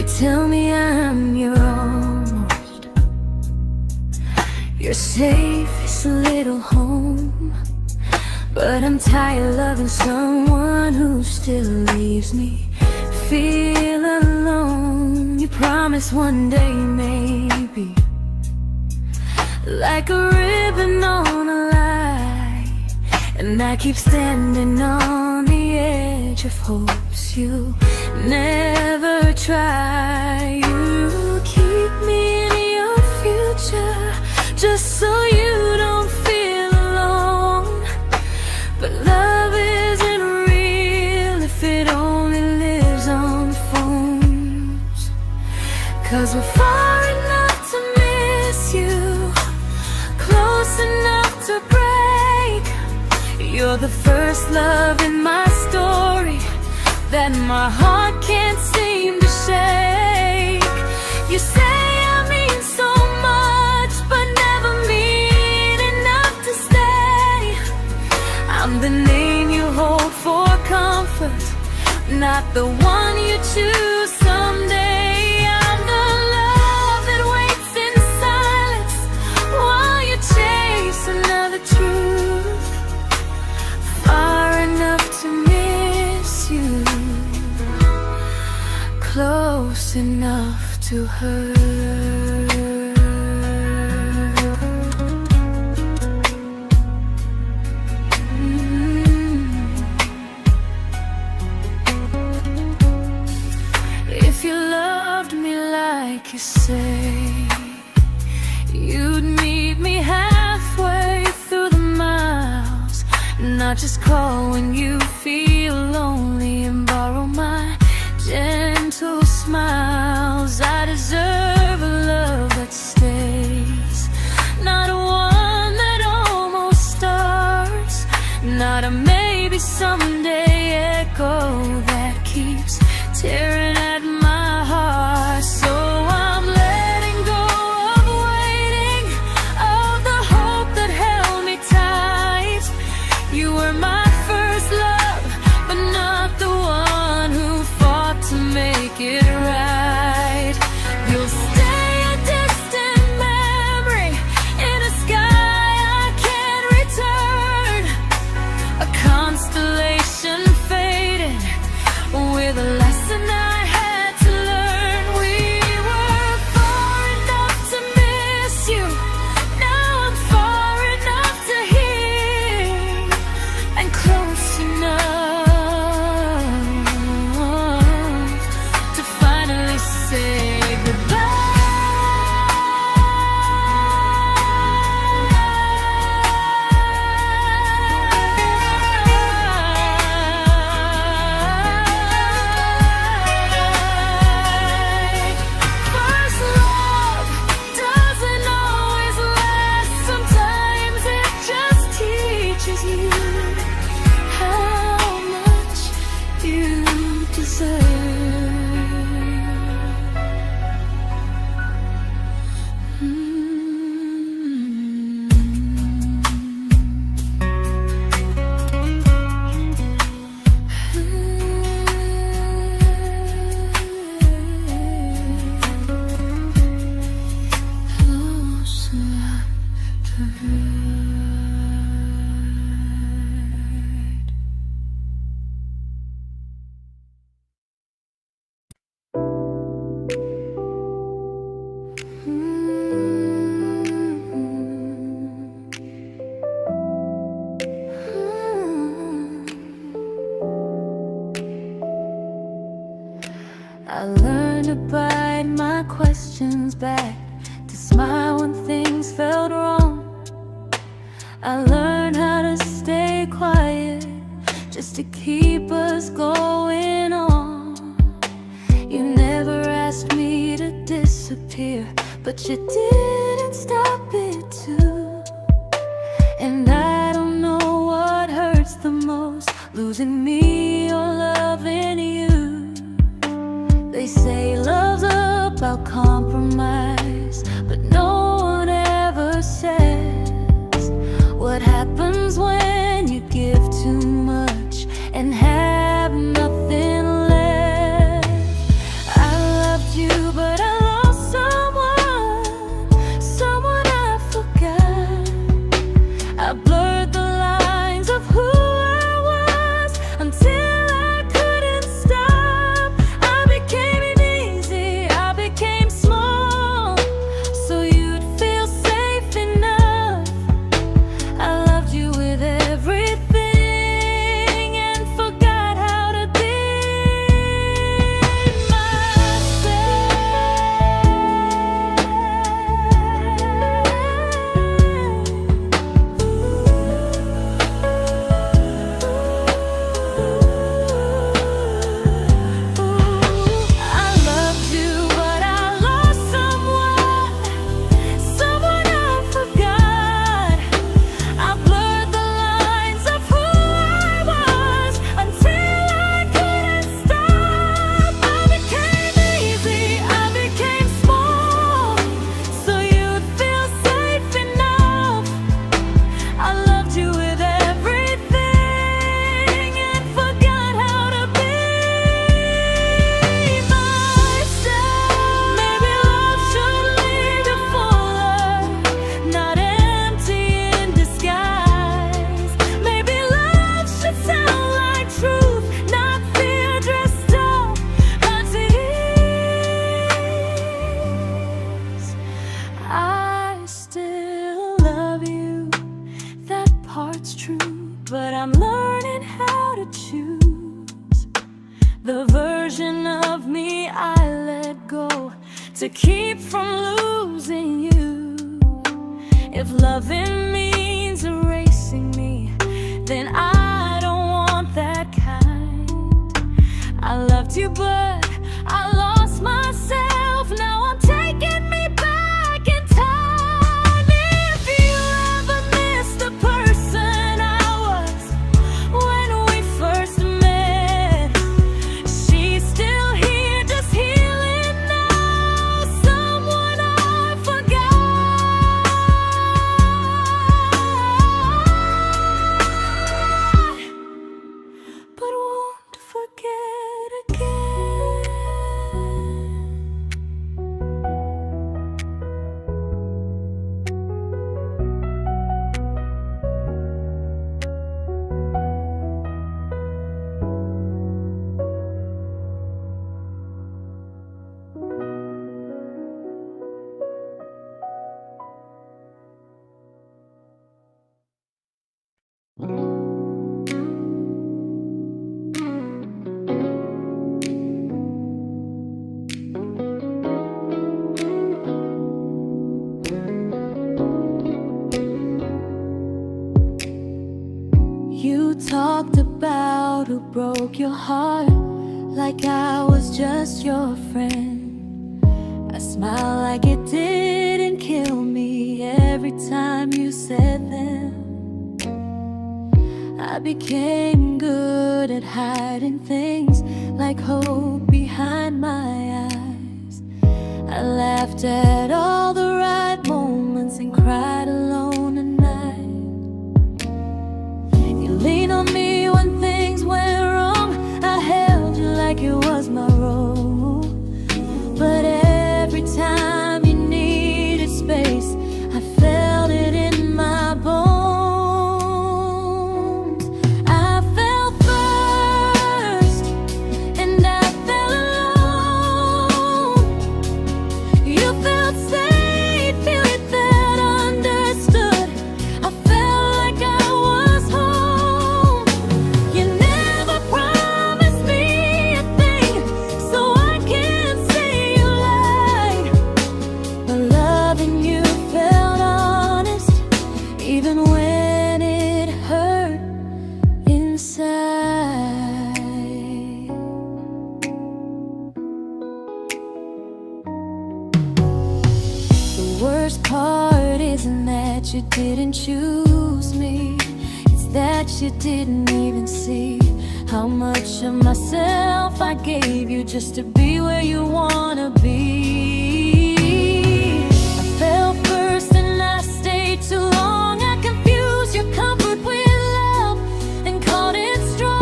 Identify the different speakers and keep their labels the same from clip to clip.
Speaker 1: tell me I'm your almost, your safest little home. But I'm tired loving someone who still leaves me feel alone. You promise one day maybe, like a ribbon on a line, and I keep standing on the edge of hopes you never try. You keep me in your future just so you don't feel alone. But love isn't real if it only lives on phones. 'Cause we're far enough to miss you, close enough to break. You're the first love in my story that my heart can't seem to shake. You say I mean so much, but never mean enough to stay. I'm the name you hold for comfort, not the one you choose someday. I'm the love that waits in silence while you chase another truth. Far enough to miss you, close enough to hurt. If you loved me like you say, you'd meet me halfway through the miles, not just call when you feel lonely and borrow my gentle smiles. I deserve a love that stays, not one that almost starts, not a maybe someday echo that keeps tearing at my heart. So I'm letting go of waiting, of the hope that held me tight. You were my first love, but not the one who fought to make it right. You'll stay a distant memory in a sky I can't return, a constellation faded with a lesson I had to learn. We were far enough to miss you, now I'm far enough to hear, and close enough to finally say goodbye. First love doesn't always last, sometimes it just teaches you how much you deserve. Close enough to hurt. I learned to bite my questions back, to smile when things felt wrong. I learned how to stay quiet just to keep us going on. You never asked me to disappear, but you didn't stop it too. And I don't know what hurts the most, losing me or loving you. They say love's about compromise, but no one ever says what happens when you give too much and have nothing left. I loved you I'm learning how to choose the version of me I let go to keep from losing you. If loving means erasing me, then I don't want that kind. I loved you, but I lost myself. Now I'm taking me back in time. If you ever miss the person I was when we first met, she's still here, just healing now. Someone I forgot, but won't forget again. You talked about who broke your heart, like I was just your friend. I smiled like it didn't kill me every time you said them. I became good at hiding things like hope behind my eyes. I laughed at all the right moments and cried alone at night. You leaned on me when things went wrong. I held you like it was my role. But every time you needed space, I felt it in my bones. I fell first, and I fell alone. You felt safe, feeling that understood. I felt like I was home. You never promised me a thing, so I can't say you lied. But loving you felt honest, even when it hurt inside. The worst part isn't that you didn't choose me, it's that you didn't even see how much of myself I gave you just to be where you wanna be. I fell first and I stayed too long. I confused your comfort with love and called it strong.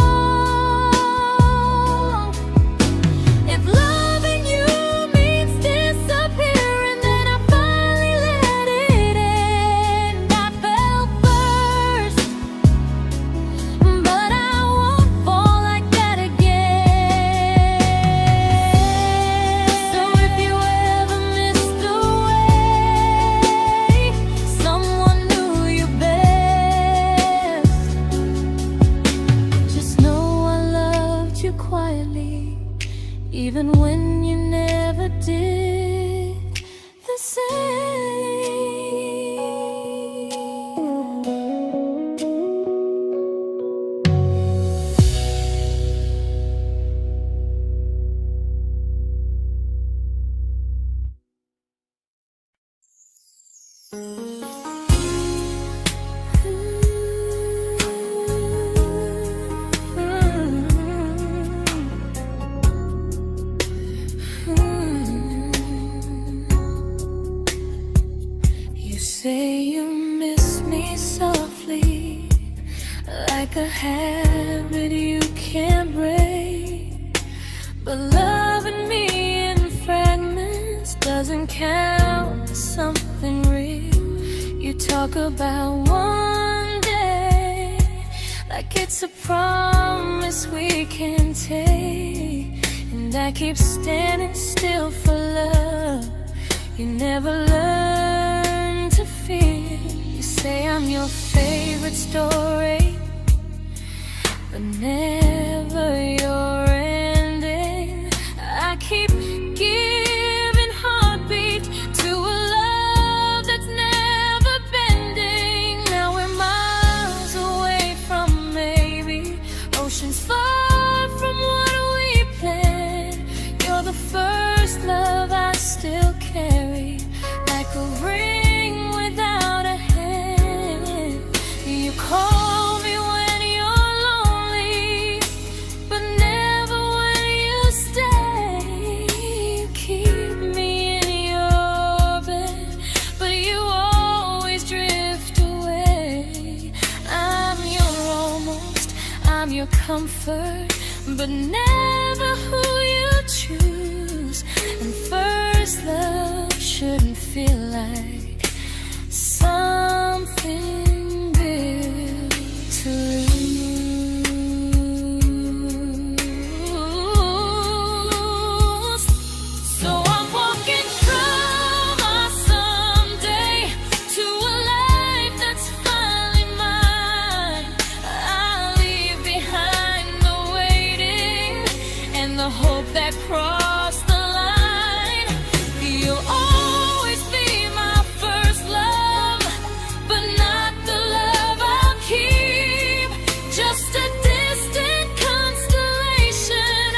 Speaker 1: If loving you means disappearing, then I finally let it end. I fell first, but I won't fall like that again. So if you ever missed the way someone knew you best, just know I loved you quietly, even when you never did the same. You say you miss me softly, like a habit you can't break. But loving me in fragments doesn't count as something real. You talk about one day like it's a promise we can take, and I keep standing still for love. You never learn to feel. You say I'm your favorite story, but never your ending. I keep giving heartbeat to a love that's never bending. Now we're miles away from maybe, oceans far from what we planned. You're the first love I still carry, like a ring without a hand. You call me when you're lonely, but never when you stay. You keep me in your bed, but you always drift away. I'm your almost, I'm your comfort, but never who you choose. And first love shouldn't feel like something built to lose. So I'm walking through my someday to a life that's finally mine. I'll leave behind the waiting and the hope that crossed the line. You'll always be my first love, but not the love I'll keep. Just a distant constellation I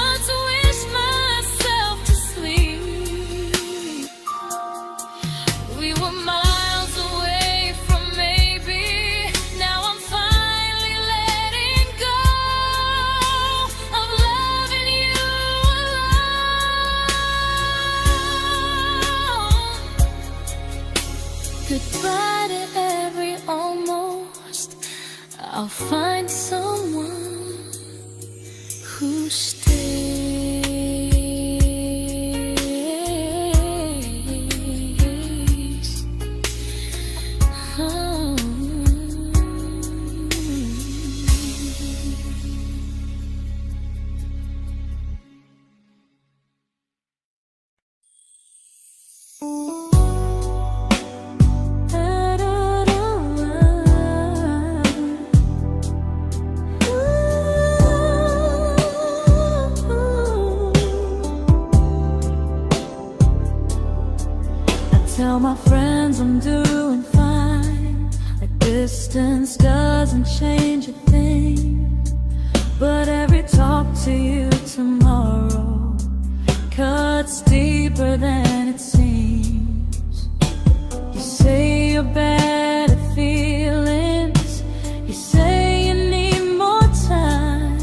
Speaker 1: once wished myself to sleep. We were miles away from maybe, now I'm finally letting go of loving you alone. Goodbye to every almost, I'll find someone who stays. Oh. Tell my friends I'm doing fine, like distance doesn't change a thing. But every talk to you tomorrow cuts deeper than it seems. You say you're bad at feelings, you say you need more time,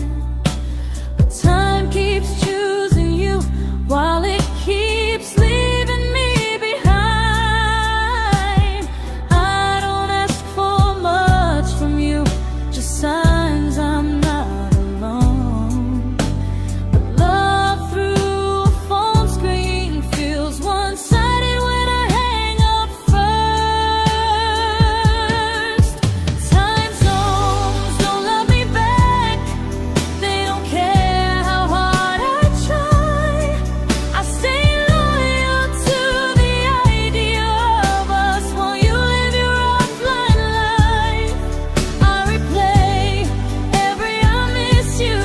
Speaker 1: but time keeps choosing you while it keeps leaving me behind. I don't ask for much from you, just signs I'm not alone. But love through a phone screen feels one-sided when I hang up first. Time zones don't love me back, they don't care how hard I try. I stay loyal to the idea of us while you live your offline life. I replay every I miss you,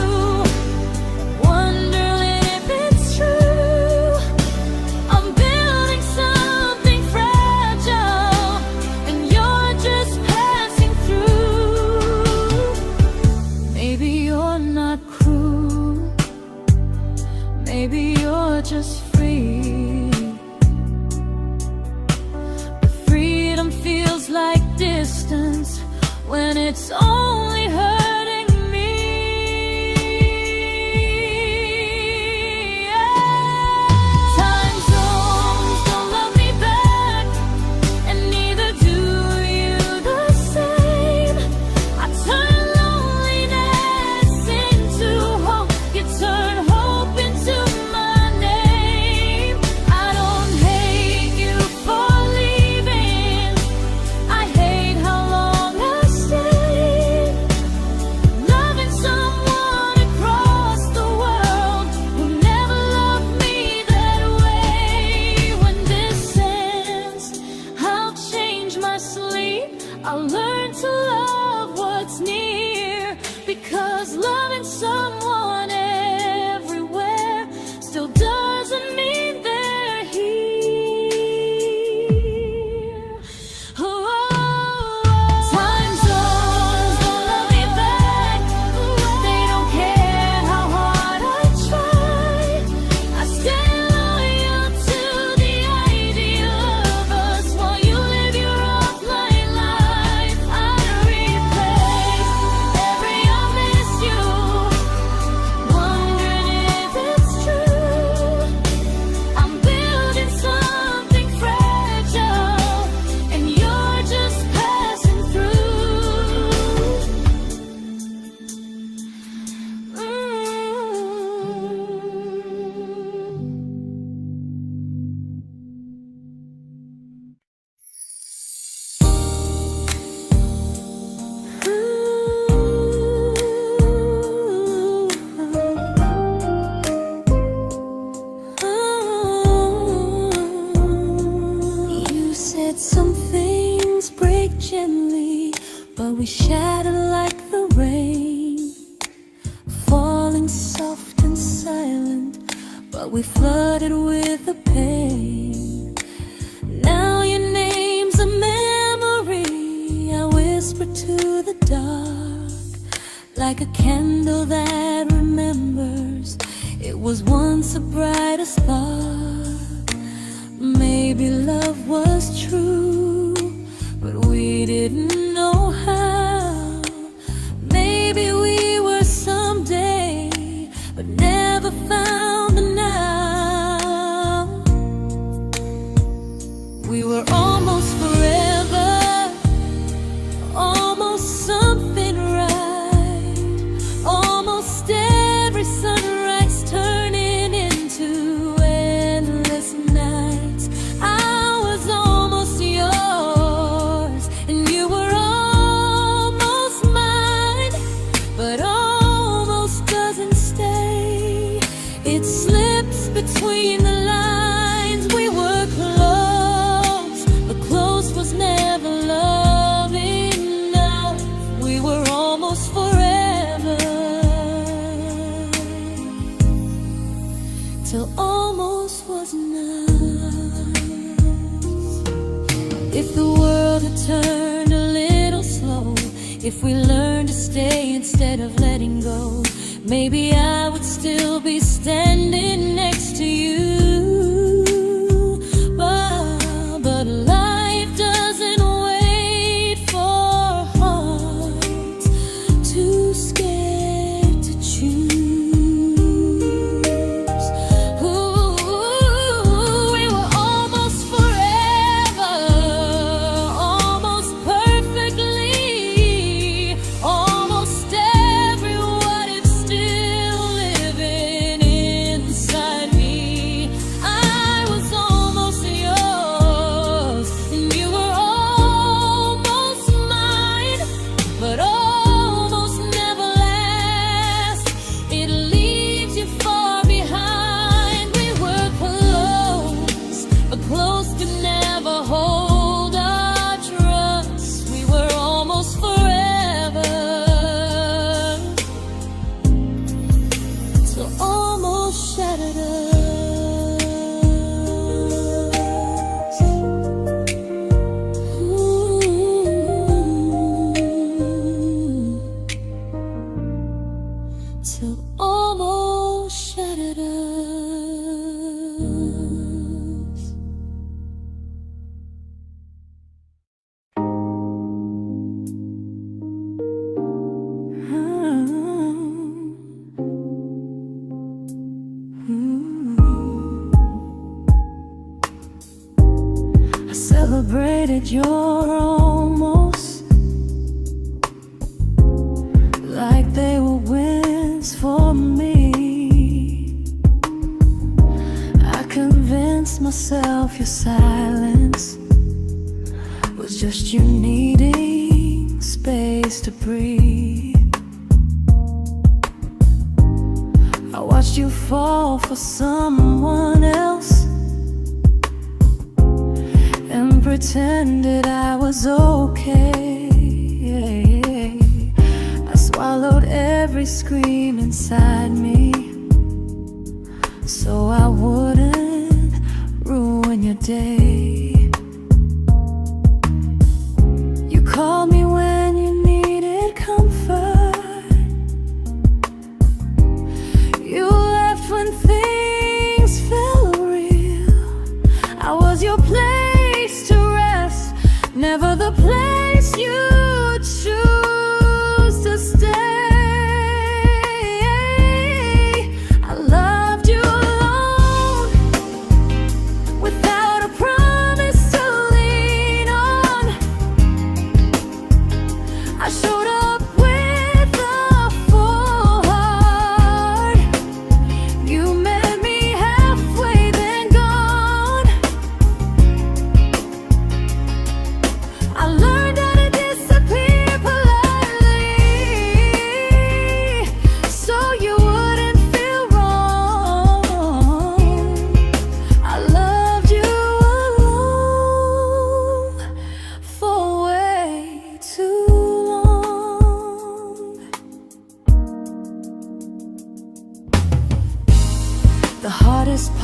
Speaker 1: wondering if it's true. I'm building something fragile, and you're just passing through. Maybe you're not cruel, maybe you're just free. But freedom feels like distance when it's only hurting me. Time zones don't love me back, and neither do you the same. I turn loneliness into hope, you turn hope into my name. I don't hate you for leaving, I hate how long I stayed. we shattered like the rain, falling soft and silent, but we flooded with the pain. Now your name's a memory I whisper to the dark, like a candle that remembers it was once a brighter spark. Maybe love was true, but we didn't know how. Maybe we were someday, but never found the now. We were almost forever, almost something right, almost every sunrise turning into endless nights. I was almost yours, and you were almost mine, but almost doesn't stay. It slips between the lines. We were close, but close was never love enough. We were almost forever, till almost was enough. If the world had turned a little slow, if we learned to stay instead of letting go, maybe I would still be standing next to you. But life doesn't wait for hearts too scared to choose. Ooh, we were almost forever, almost perfectly, almost every what if still living inside me. I was almost yours, and you were almost mine, but almost never lasts. It leaves you far behind. We were close, but close could never hold our trust. We were almost forever, till almost shattered us. Ooh, till almost shattered us. I celebrated your almost like they were wins for me. I convinced myself your silence was just you needing space to breathe. I watched you fall for someone else and pretended I was okay. I swallowed every scream inside me so I wouldn't ruin your day. You called me when you needed comfort. You left when things felt real. I was your place to rest, never the place you choose to stay. I loved you alone,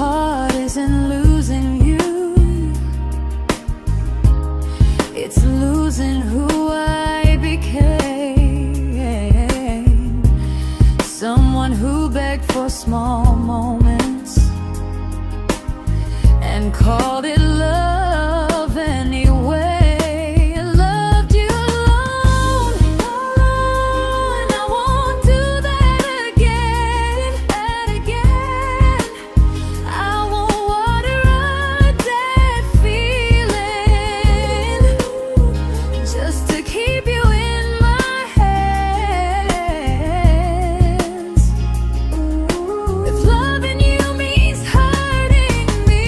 Speaker 1: heart isn't losing you, it's losing who I became. Someone who begged for small moments and called it love anyway. Loved you alone, and I won't do that again, I won't water a dead feeling just to keep you in my hands. If loving you means hurting me,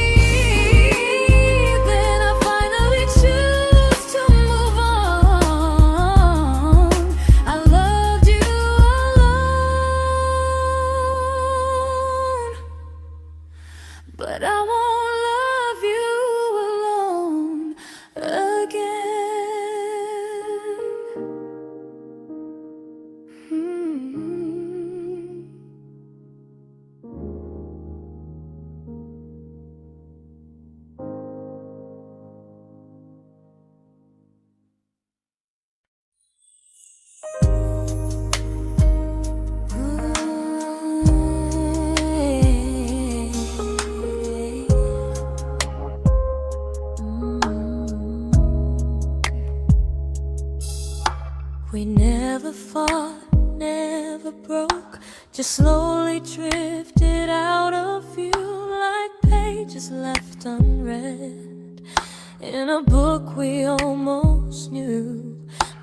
Speaker 1: then I finally choose to move on. I loved you alone, but I won't love you alone again. We never fought, never broke, just slowly drifted out of view like pages left unread in a book we almost knew.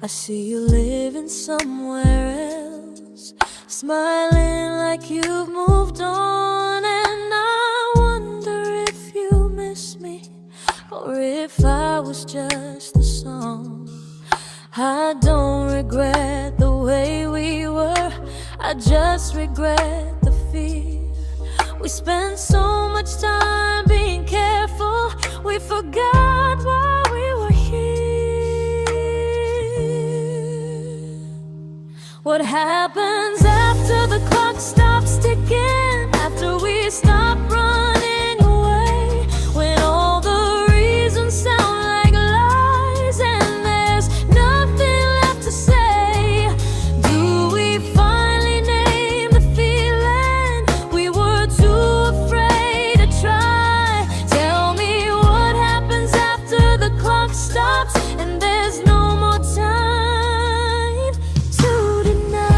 Speaker 1: I see you living somewhere else, smiling like you've moved on, and I wonder if you miss me or if I was just a song. I don't regret the way we were, I just regret the fear. We spent so much time being careful, we forgot why we were here. What happens after the clock stops ticking, after we stop running away, when all the reasons sound like lies and there's nothing left to say? Do we finally name the feeling we were too afraid to try? Tell me what happens after the clock stops and there's no more time to deny.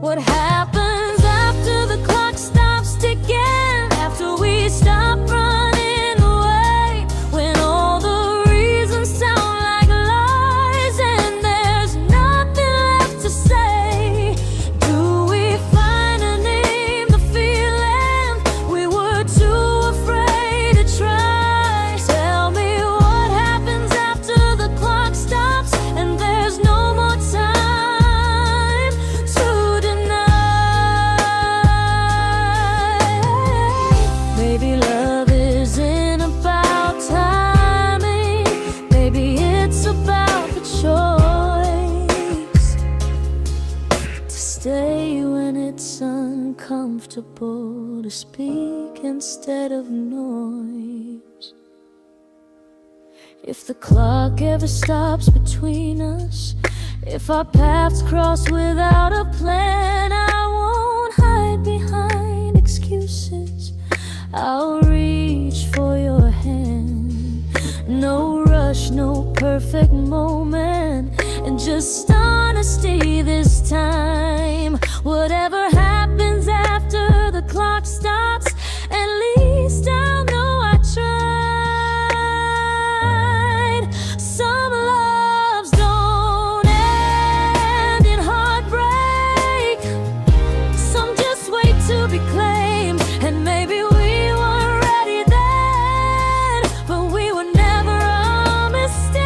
Speaker 1: What happens after the clock stops ticking, after we stop running away, when all the reasons sound like lies and there's nothing left to say? Do we finally name the feeling we were too afraid to try? Tell me what happens after the clock stops and there's no more time to deny. Maybe love isn't about timing, maybe it's about the choice to stay when it's uncomfortable, to speak instead of noise. If the clock ever stops between us, if our paths cross without a plan, I won't hide behind excuses, I'll reach for your hand. No rush, no perfect moment, and just honesty this time. Whatever happens after the clock stops, at least I'll know I tried. Some loves don't end in heartbreak, some just wait to be claimed, and maybe we weren't ready then, but we were never a mistake.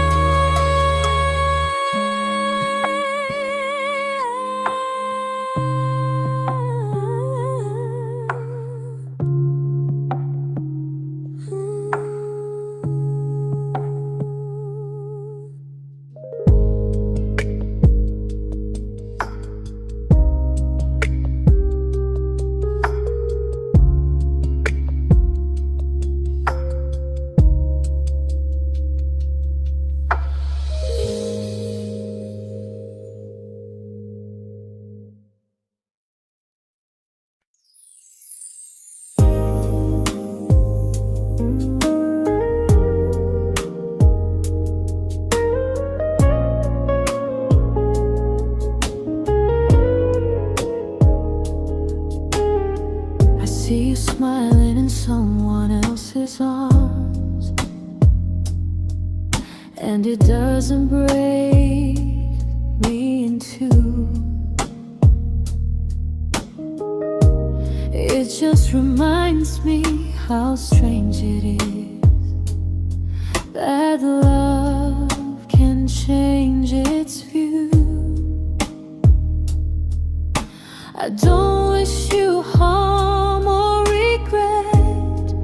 Speaker 1: and it doesn't break me in two. It just reminds me how strange it is that love can change its view. I don't wish you harm or regret.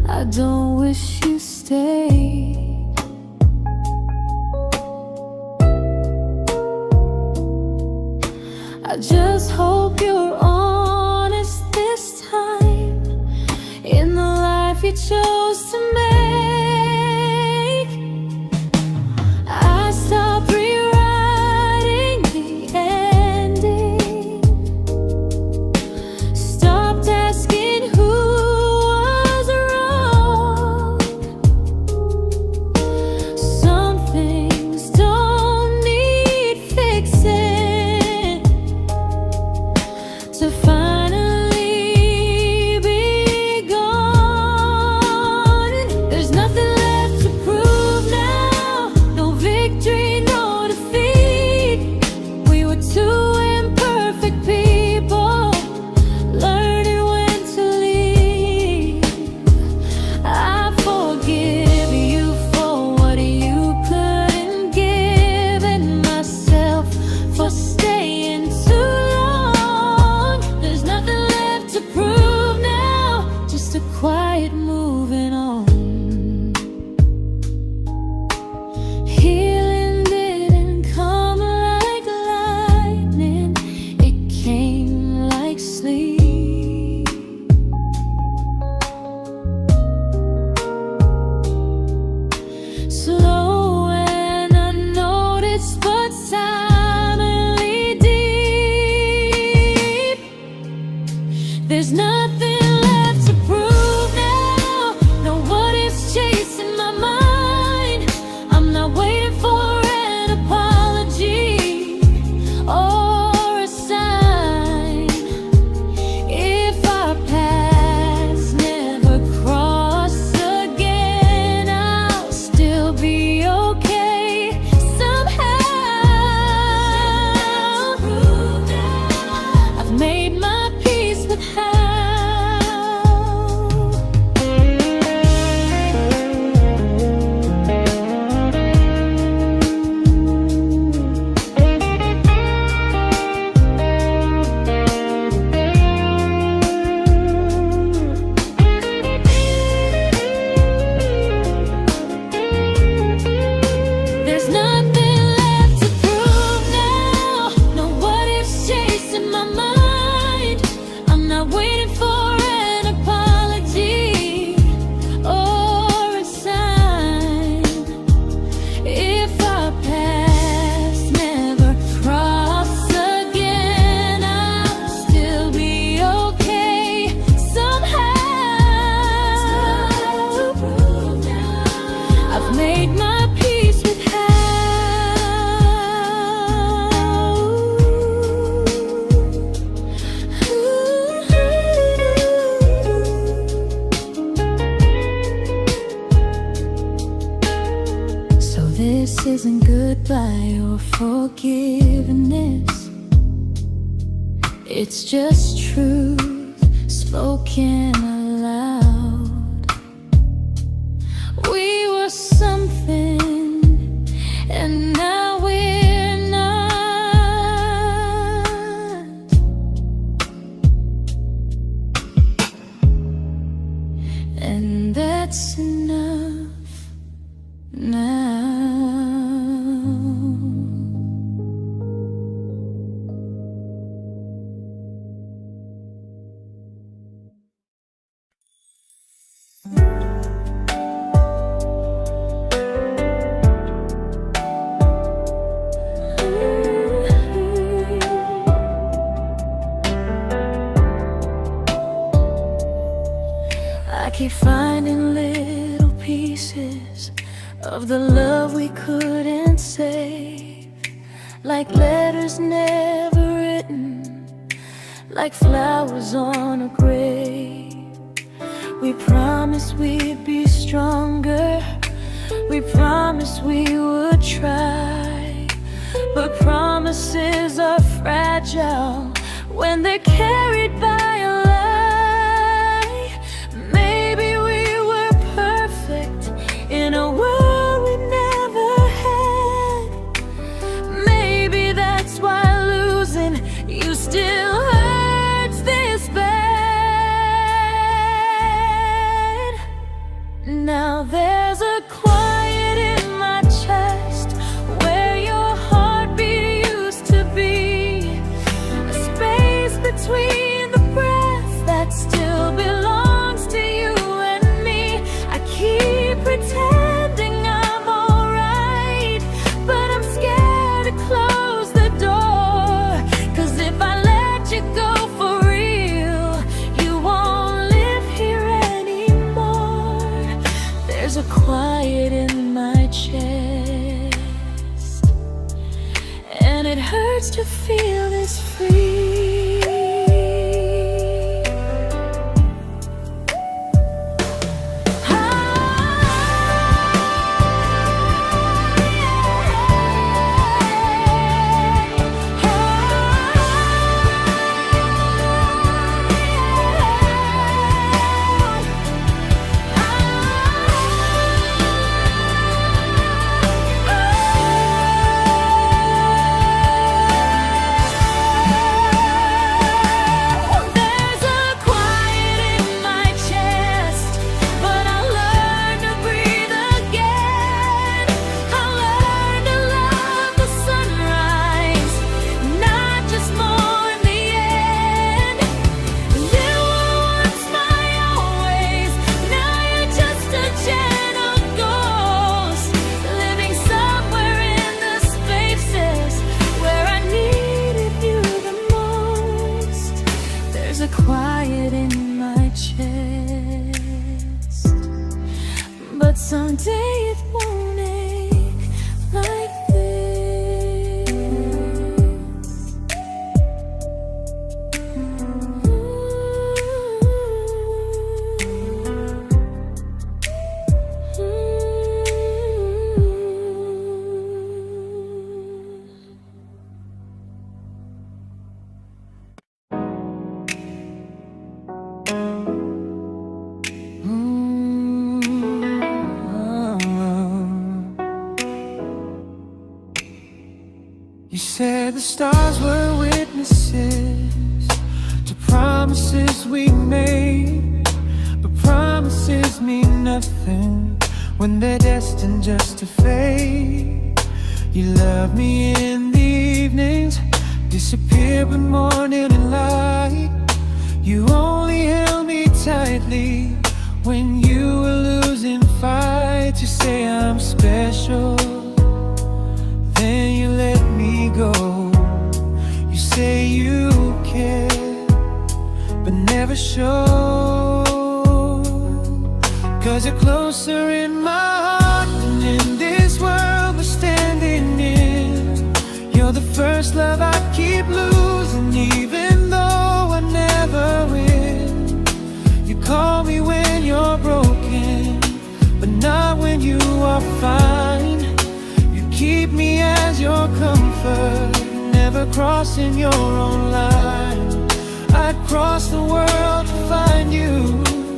Speaker 1: I don't wish you stay. I just hope you're honest this time in the life you chose to make. I stopped rewriting the ending, stopped asking who was wrong. Some things don't need fixing to finally be gone. There's nothing left to prove now, no victory, no defeat. We were two imperfect people, learning when to leave. I forgive you for what you couldn't give, and myself for staying too long. There's nothing left to prove now, just a quiet moving on. Healing didn't come like lightning, it came like sleep. Slow and unnoticed, but silently deep. There's nothing left to prove now, no what ifs chasing my mind. I'm not waiting for an apology or a sign. If our paths never cross again, I'll still be okay somehow. I've made my peace with how. There's nothing left to prove now, no what ifs chasing my mind. I'm not waiting for an apology or a sign. If our paths never cross again, I'll still be okay somehow. I've made my peace with how. So this isn't goodbye or forgiveness, it's just truth spoken aloud. We were something, and now we're not. And that's enough now. I keep finding little pieces of the love we couldn't save, like letters never written, like flowers on a grave. We promised we'd be stronger, we promised promised we would try, but promises are fragile when they're carried by a lie. Maybe we were perfect in a world we never had. Maybe that's why losing you still hurts this bad. Now there's a quiet in my chest where your heartbeat used to be, a space between the breaths that still belongs to you and me. I keep pretending I'm alright, but I'm scared to close the door, 'cause if I let you go for real, you won't live here anymore. There's a quiet in my chest, and it hurts to feel this free. Quiet in my chest, but someday it won't ache like this.
Speaker 2: You said the stars were witnesses to promises we made, but promises mean nothing when they're destined just to fade. You loved me in the evenings, disappeared when morning and light. You only held me tightly when you were losing fights. You say I'm special, then you let me go. You say you care, but never show, 'cause you're closer in my heart than in this world we're standing in. You're the first love I keep losing, even though I never win. You call me when you're broken, but not when you are fine. Keep me as your comfort, never crossing your own line. I'd cross the world to find you,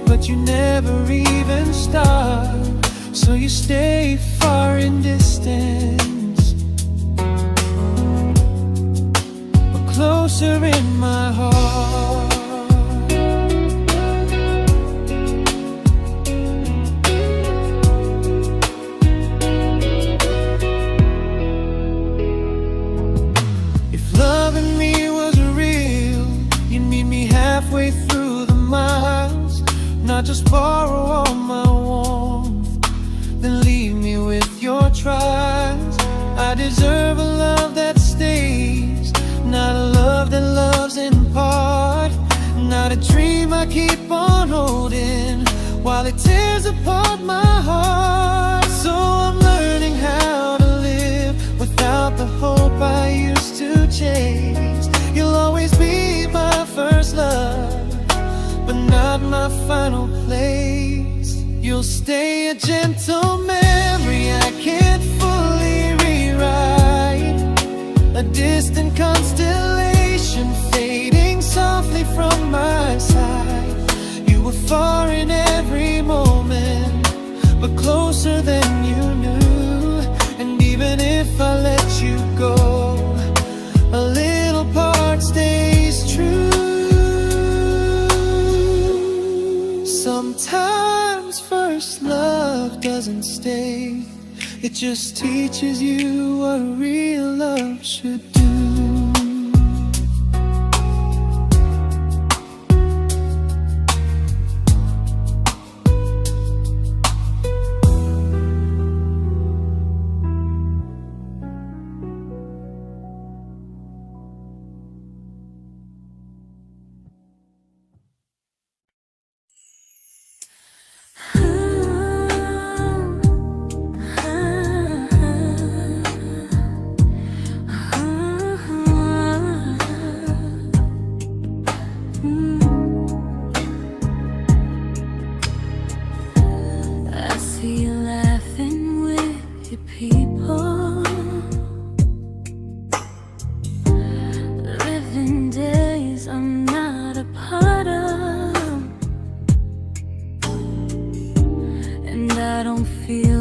Speaker 2: but you never even start. So you stay far in distance, but closer in my heart. Halfway through the miles, not just borrow all my warmth, then leave me with your trials. I deserve a love that stays, not a love that loves in part, not a dream I keep on holding while it tears apart my heart. So I'm learning how to live without the hope I used to chase. You'll always be my first love, but not my final place. You'll stay a gentle memory I can't It just teaches you what real love should do.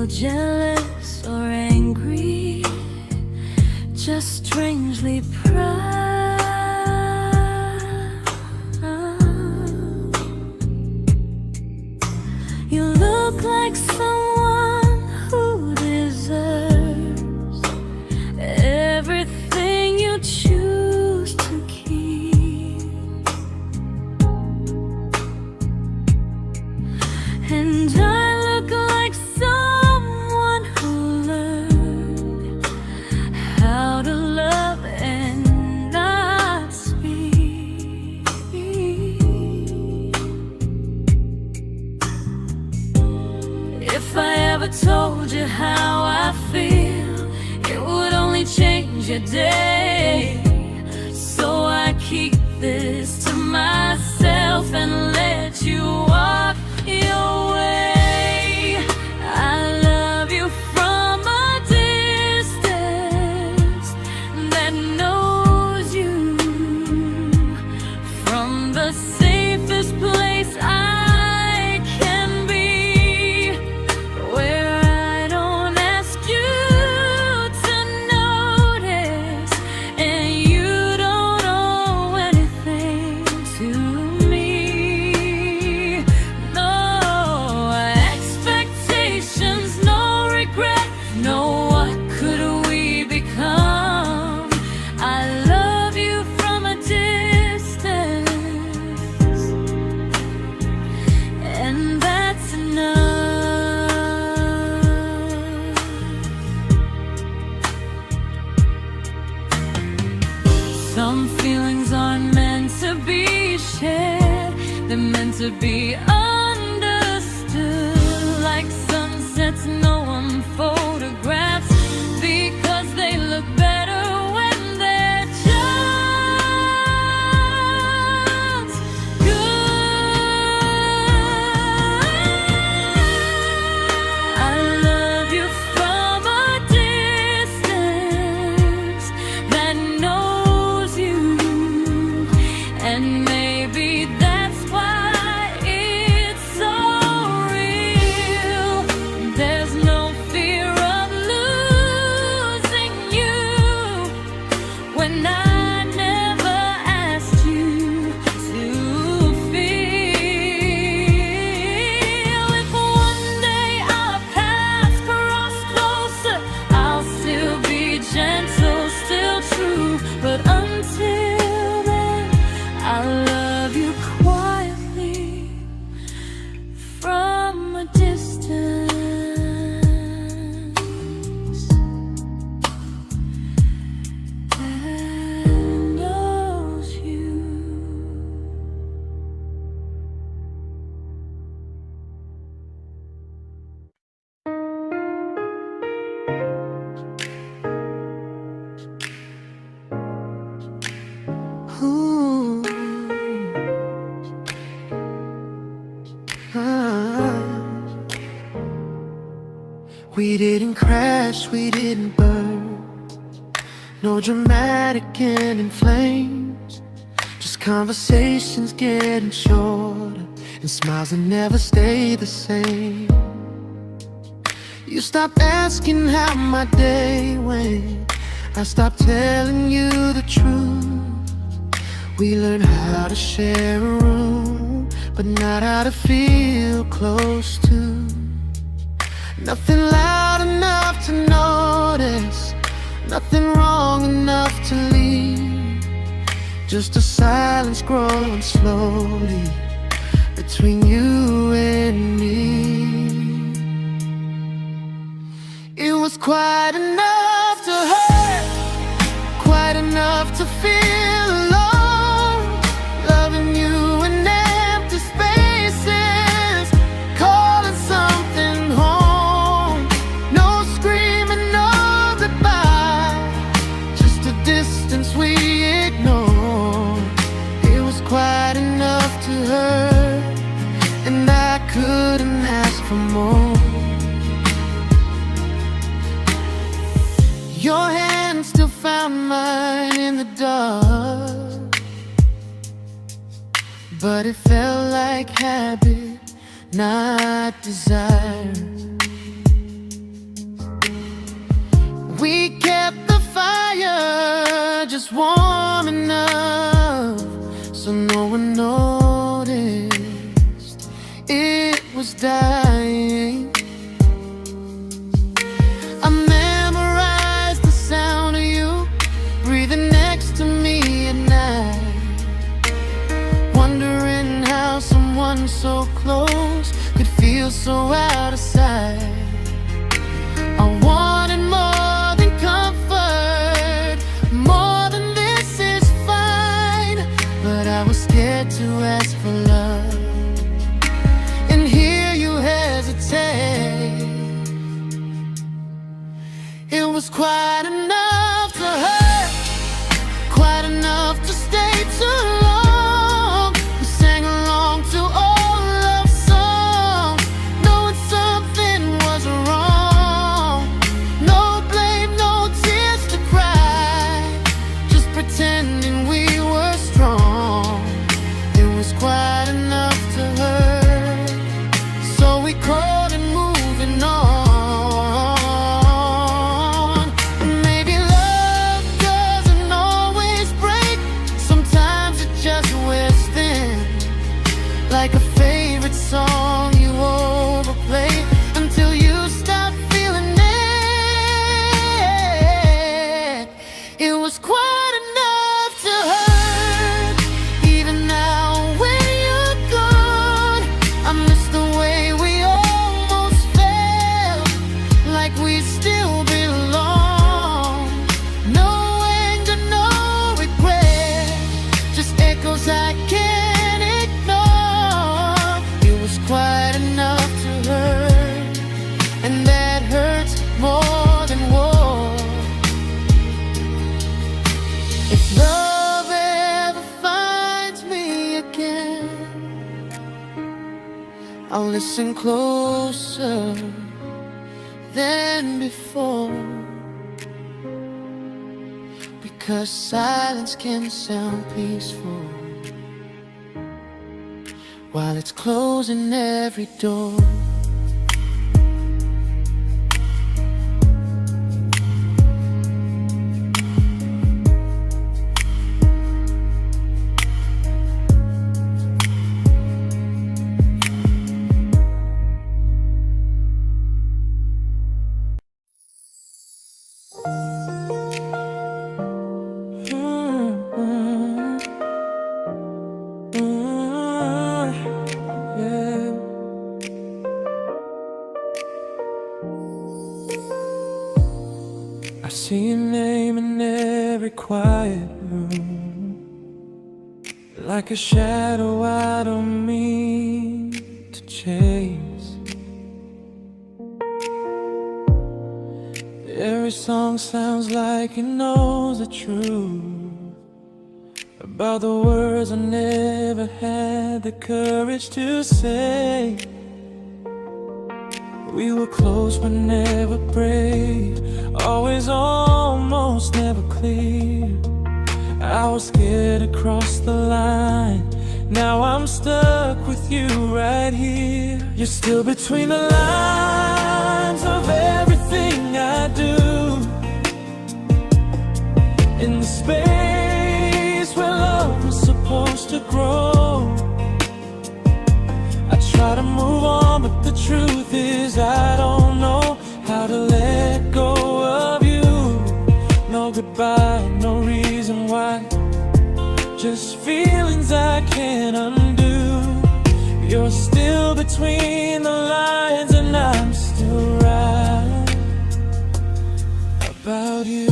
Speaker 1: Jealous or angry, just strangely proud. You look like someone who deserves everything you choose to keep. And I look like someone who learned how to love and not speak. If I ever told you how I feel, it would only change your day. So I keep this to myself and let you walk your way. I love you from a distance that knows you, from the safest place I can be, where I don't ask you to notice and you don't owe anything to me. No expectations, no regret, no what could we become. I love you from a distance, and that's enough. Some feelings aren't meant to be shared, they're meant to be understood. Like sunsets no one photographs, because they look better when they're just good. I love you from a distance that knows you, and maybe that's why it's so real. There's no fear of losing you when I never asked you to feel. If one day our paths cross closer, I'll still be gentle, still true. But until then, I love you quietly from a distance that knows you.
Speaker 2: Ooh. Ah. We didn't crash, we didn't burn, no dramatic end in flames, just conversations getting shorter and smiles that never stay the same. You stopped asking how my day went, I stopped telling you the truth. We learned how to share a room, but not how to feel close to. Nothing loud enough to Nothing wrong enough to leave, just a silence growing slowly between you and me. It was quite enough to hurt, quite enough to feel alone, loving you in empty spaces, calling something home. No screaming, no goodbye, just a distance we ignored. It was quite enough to hurt, and I couldn't ask for more. Your hand still found mine in the dark, but it felt like habit, not desire. We kept the fire just warm enough so no one noticed it was dying. I memorized the sound of you breathing next to me at night, wondering how someone so close could feel so out of sight. I wanted more than comfort, more than this is fine, but I was scared to ask for love, and here you hesitate. It was quite enough to hurt, quite enough to stay too long. We sang along to old love songs, knowing something was wrong. No blame, no tears to cry, just pretending we were strong. It was quite enough to hurt, so we called and moving on. Like a favorite song you overplay until you stop feeling it. It was quite enough to hurt, even now when you're gone. I miss the way we almost felt, like we still belong. No anger, no regret, just echoes I can't. Quite enough to hurt, and that hurts more than war. If love ever finds me again, I'll listen closer than before, because silence can sound peaceful while it's closing every door. I see your name in every quiet room, like a shadow I don't mean to chase. Every song sounds like it knows the truth about the words I never had the courage to say. We were close but never brave, always almost never clear. I was scared to cross the line, now I'm stuck with you right here. You're still between the lines of everything I do, in the space where love was supposed to grow. I try to move on, but the truth is I don't know how to let go of you. between the lines, and I'm still right about you.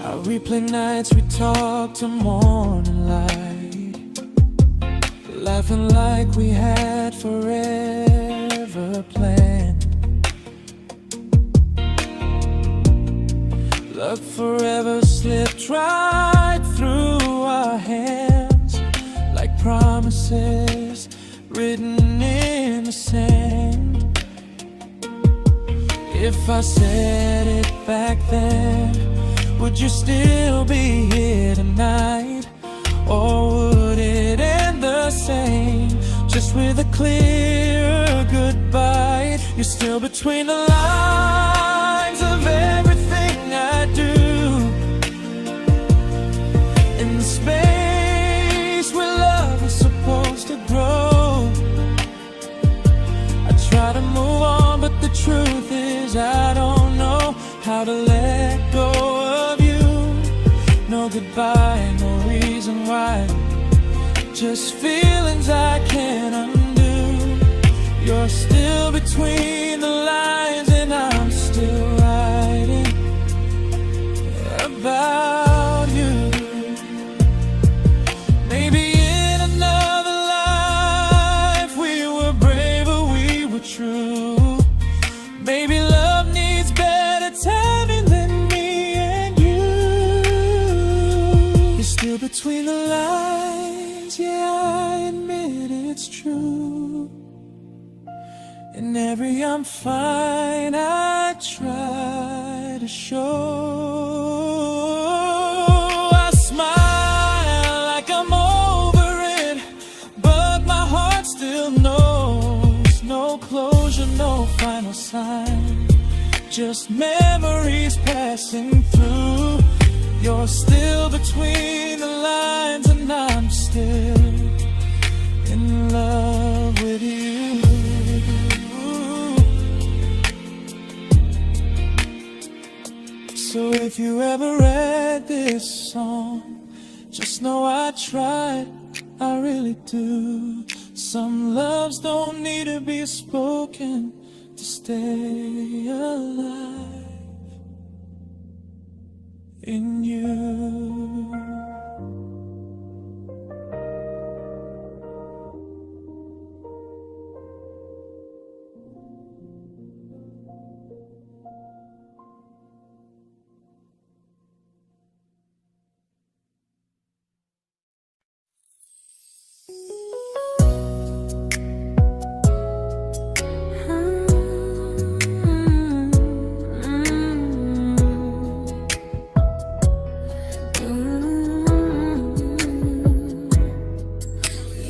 Speaker 2: I replay nights we talk to morning light, laughing like we had forever planned. Luck forever slipped right through our hands, like promises written in the sand. If I said it back then, would you still be here tonight? Or would it end the same, just with a clear goodbye? You're still between the lines of everything I do, in the space where love is supposed to grow. I try to move on, but the truth is I don't know how to let go of you. No goodbye, no reason why, just feelings I can't undo. You're still between the lines, and I'm still writing about you. Maybe in another life we were braver, we were true. Maybe love needs better timing than me and you. You're still between the lines, yeah, I admit it's true. In every I'm fine I try to show. I smile like I'm over it, but my heart still knows. No closure, no final sign, just memories passing through. You're still between the lines, and I'm still in love with you. So if you ever read this song, just know I tried, I really do. Some loves don't need to be spoken to stay alive in you.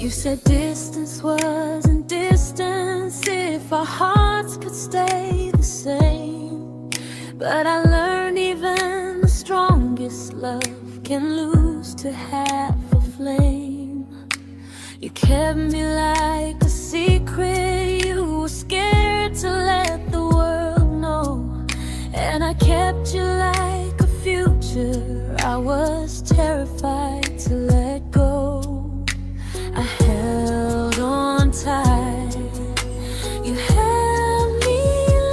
Speaker 1: You said distance wasn't distance if our hearts could stay the same. But I learned even the strongest love can lose to half a flame. You kept me like a secret, you were scared to let the world know. And I kept you like a future, I was terrified to let go. I held on tight, you held me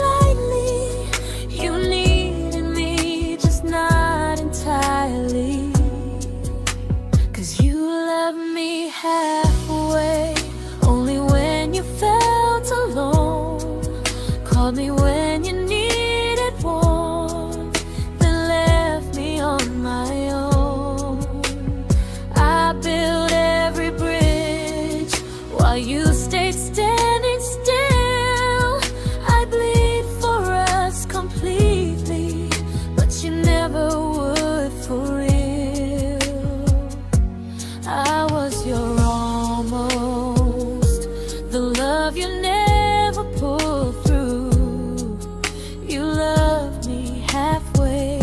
Speaker 1: lightly. You needed me, just not entirely. 'Cause you loved me halfway, only when you felt alone. Called me when you needed warmth, then left me on my own. I built every bridge while you stayed standing still. I bleed for us completely, but you never would for real. I was your almost, the love you never pulled through. You loved me halfway,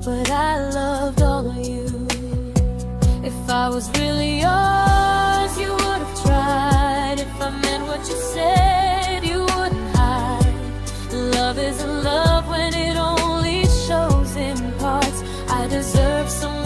Speaker 1: but I loved all of you. If I was really yours, you would have tried. If I meant what you said, you wouldn't hide. Love isn't love when it only shows in parts. I deserve someone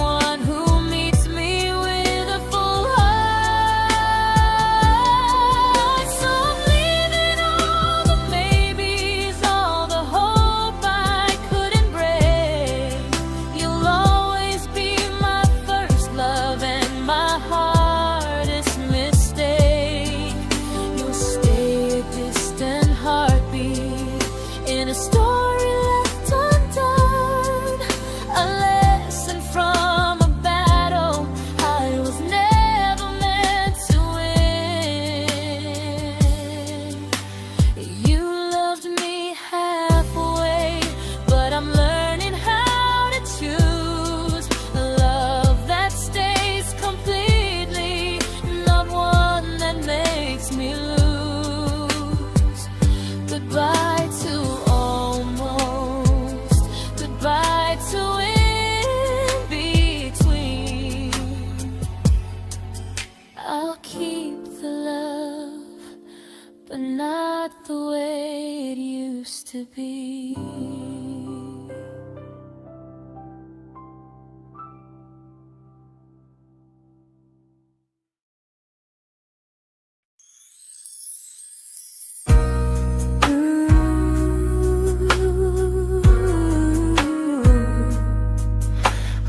Speaker 1: not the way it used to be.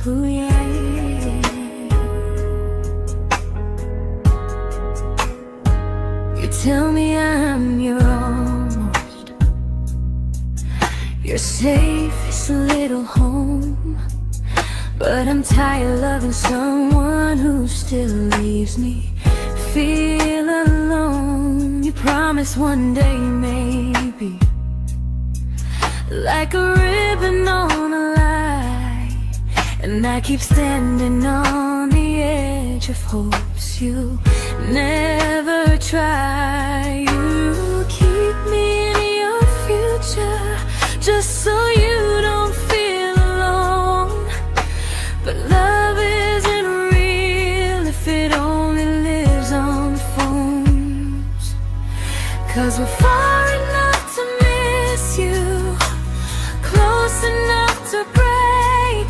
Speaker 1: Ooh, yeah, yeah. You tell me I'm your almost, your safest little home. But I'm tired loving someone who still leaves me feel alone. You promise one day maybe, like a ribbon on a line, and I keep standing on the edge of hopes you'll never try. You keep me in your future just so you don't feel alone. But love isn't real if it only lives on phones. 'Cause we're far enough to miss you, close enough to break.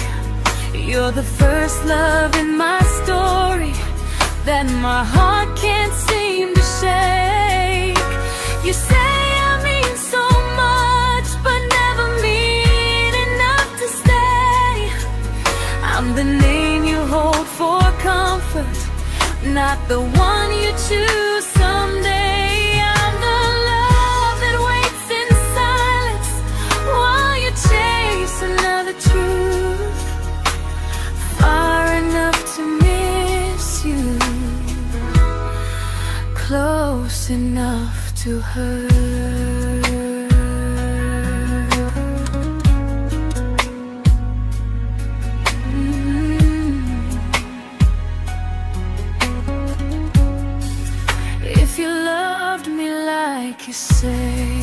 Speaker 1: You're the first love in my story that my heart can't seem to shake. You say I mean so much, but never mean enough to stay. I'm the name you hold for comfort, not the one you choose someday. I'm the love that waits in silence while you chase another truth. Far enough to miss you, close enough to hurt. If you loved me like you say,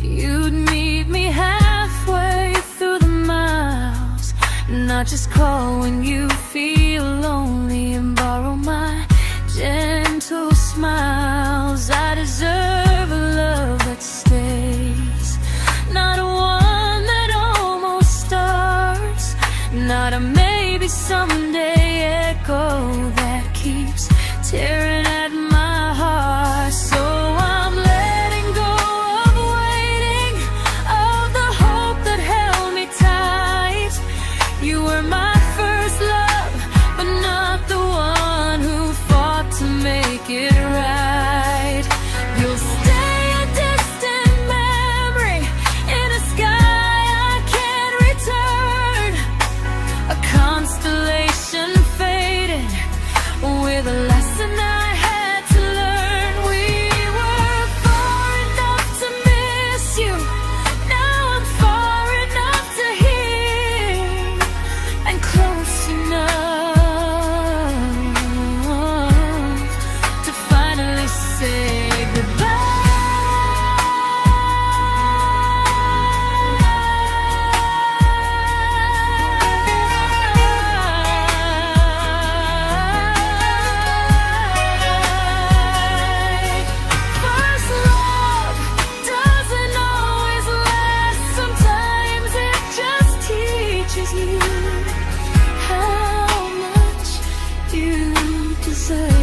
Speaker 1: you'd meet me halfway through the miles, not just call when you feel lonely and borrow my gentle smiles. I deserve a love that stays, not one that almost starts, not a maybe someday echo that keeps tearing at my heart. So I'm letting go of waiting, of the hope that held me tight. You were my first love, but not the one who fought to make it right. You'll stay a distant memory in a sky I can't return, a constellation faded with a lesson I had to learn. We were far enough to miss you, now I'm far enough to hear, and close enough to finally say goodbye. First love doesn't always last, sometimes it just teaches you how much you deserve.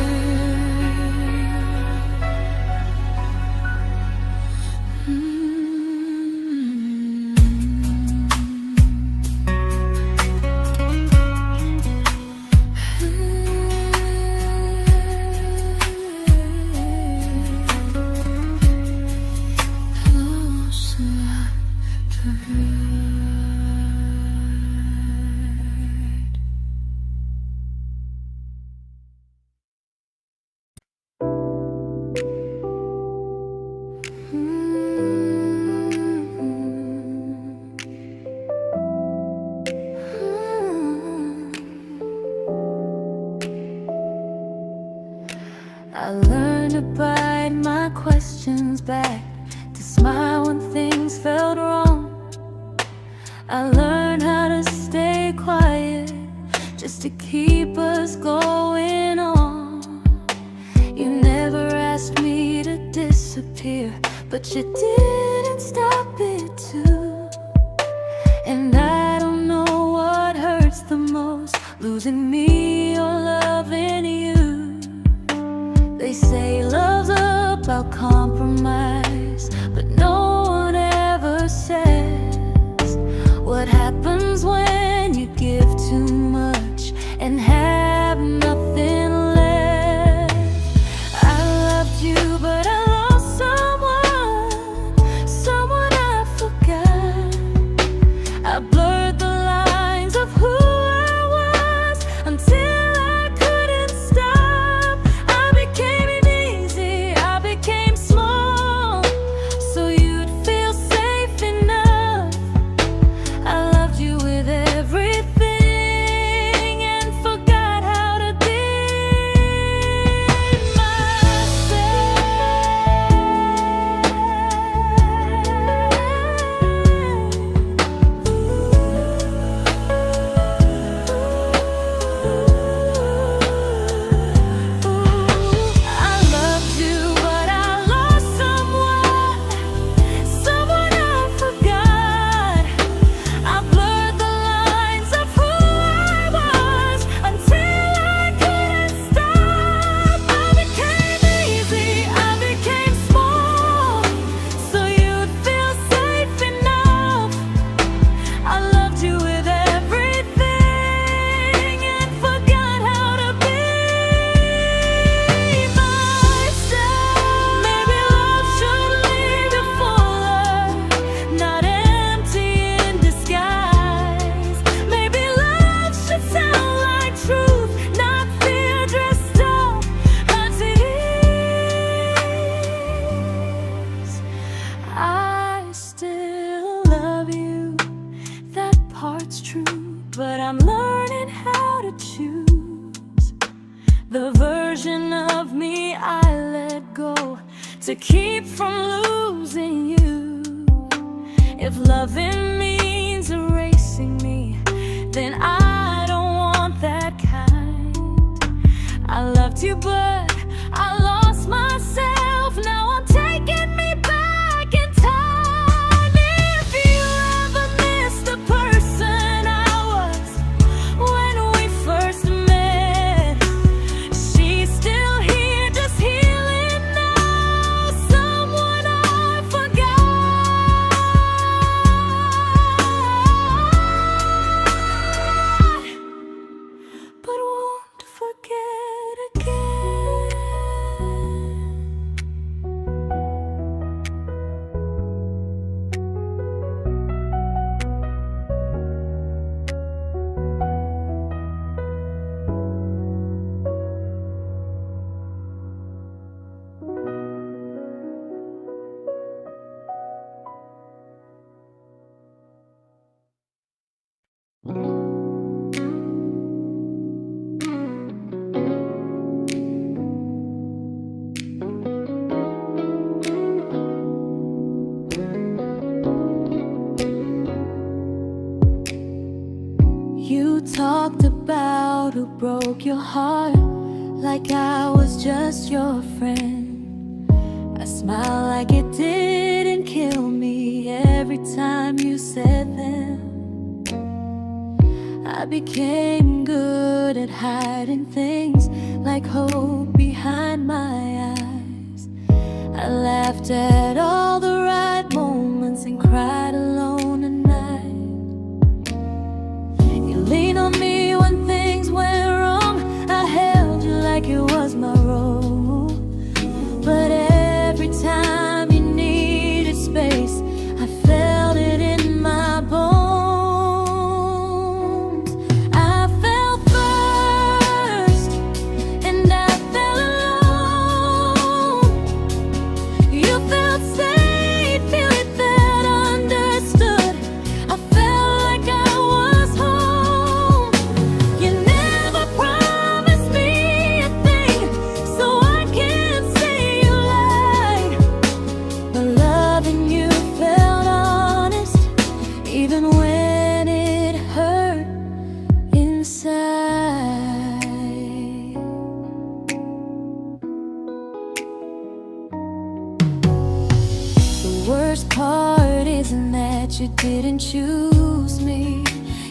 Speaker 1: Close enough to hurt. I learned to bite my questions back, to smile when things felt wrong. I learned how to stay quiet just to keep us going on. You never asked me to disappear, disappear, but you didn't stop it too. And I don't know what hurts the most, losing me or loving you. They say love's about compromise, but no one ever says what happens when you give too much and have nothing left. I loved you, but I lost someone I forgot. I blurred the lines of who I was until I couldn't stop. I became easy, I became small, so you'd feel safe enough. I loved you with everything and forgot how to be but I'm learning how to choose the version of me I let go to keep from losing you. If loving means erasing me, then I don't want that kind. I loved you, but I lost myself. Now I'm taking me back in time. If you ever miss the person I was when we first met, she's still here, just healing now. Someone I forgot, but won't forget again. You talked about who broke your heart, like I was just your friend. I smile like it didn't kill me every time you said them. I became good at hiding things like hope behind my eyes. I laughed at all the right moments and cried alone at night. You leaned on me when things went wrong. I held you like it was my role. But every time you needed space, I felt it in my bones. I fell first, and I fell alone. You felt worst part isn't that you didn't choose me,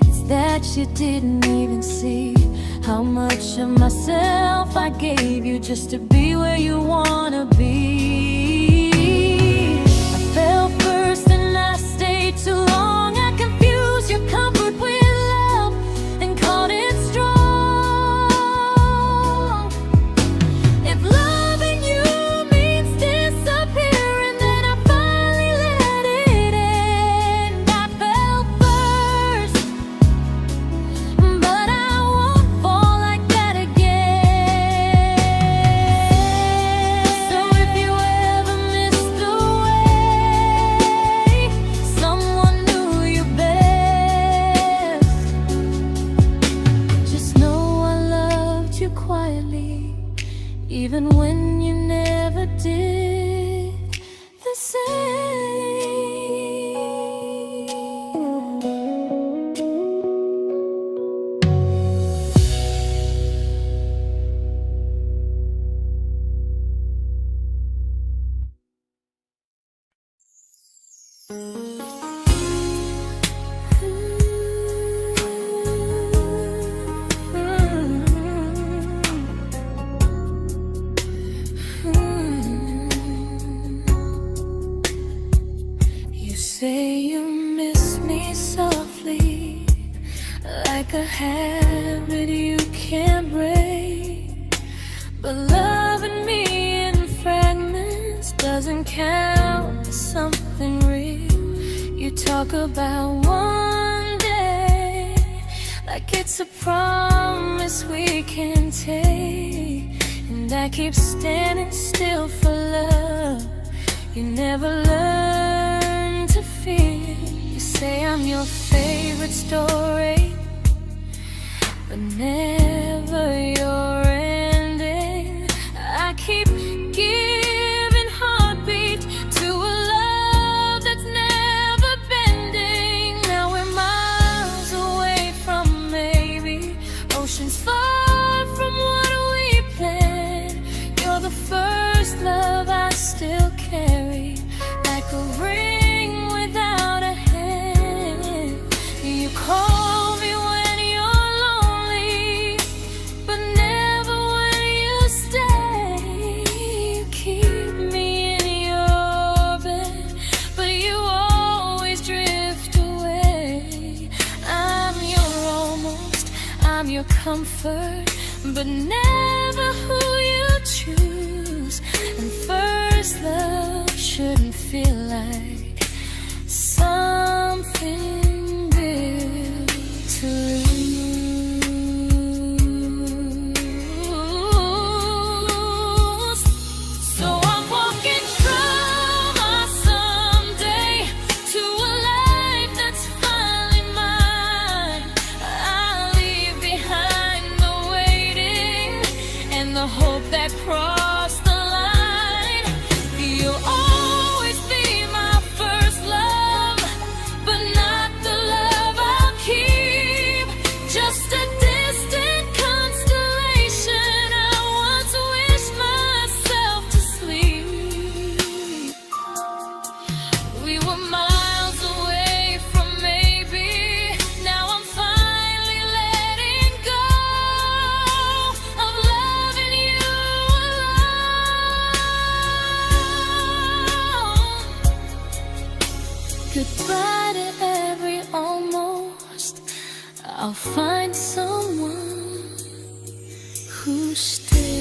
Speaker 1: it's that you didn't even see how much of myself I gave you just to be where you wanna be. I fell first and I stayed too long. I confused your comfort with love and called it strong. If loving you means disappearing, then I finally let it end. I fell first, but I won't fall like that again. So if you ever missed the way someone knew you best, just know I loved you quietly, even when you never did the same. You say you miss me softly, like a habit you can't break. But loving me in fragments doesn't count as something real. You talk about one day like it's a promise we can take, and I keep standing still for love. You never learn to feel. You say I'm your favorite story, but never your ending. I keep giving heartbeat to a love that's never bending. Now we're miles away from maybe, oceans far from what we planned. You're the first love I still carry, like a ring without a hand. You call me when you're lonely, but never when you stay. You keep me in your bed, but you always drift away. I'm your almost, I'm your comfort, but never who you choose. And first love shouldn't feel like something built to lose. So I'm walking through my someday to a life that's finally mine. I'll leave behind the waiting and the hope that crossed the line. You'll always be my first love, but not the love I'll keep. Just a distant constellation I once wished myself to sleep. We were miles away from maybe. Now I'm finally letting go of loving you alone. Goodbye to every almost. I'll find someone who stays.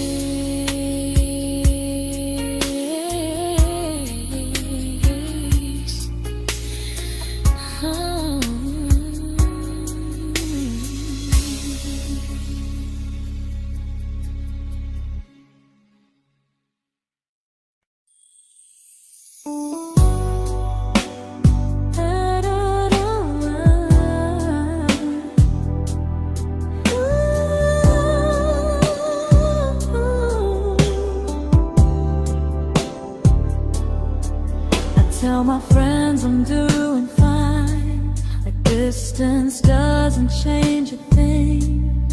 Speaker 1: Oh. Tell my friends I'm doing fine, like distance doesn't change a thing.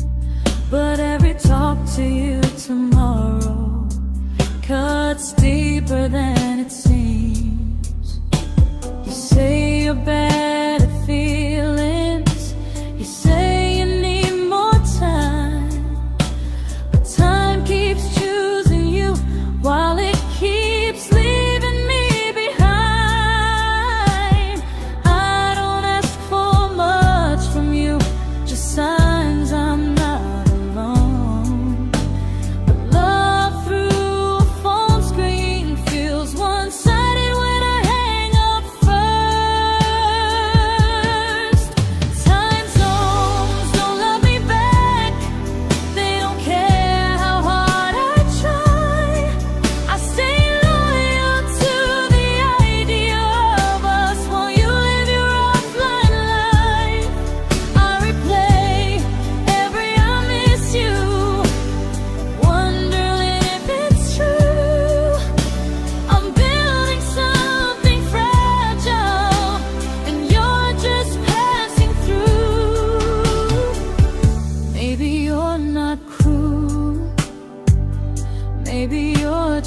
Speaker 1: But every talk to you tomorrow cuts deeper than it seems.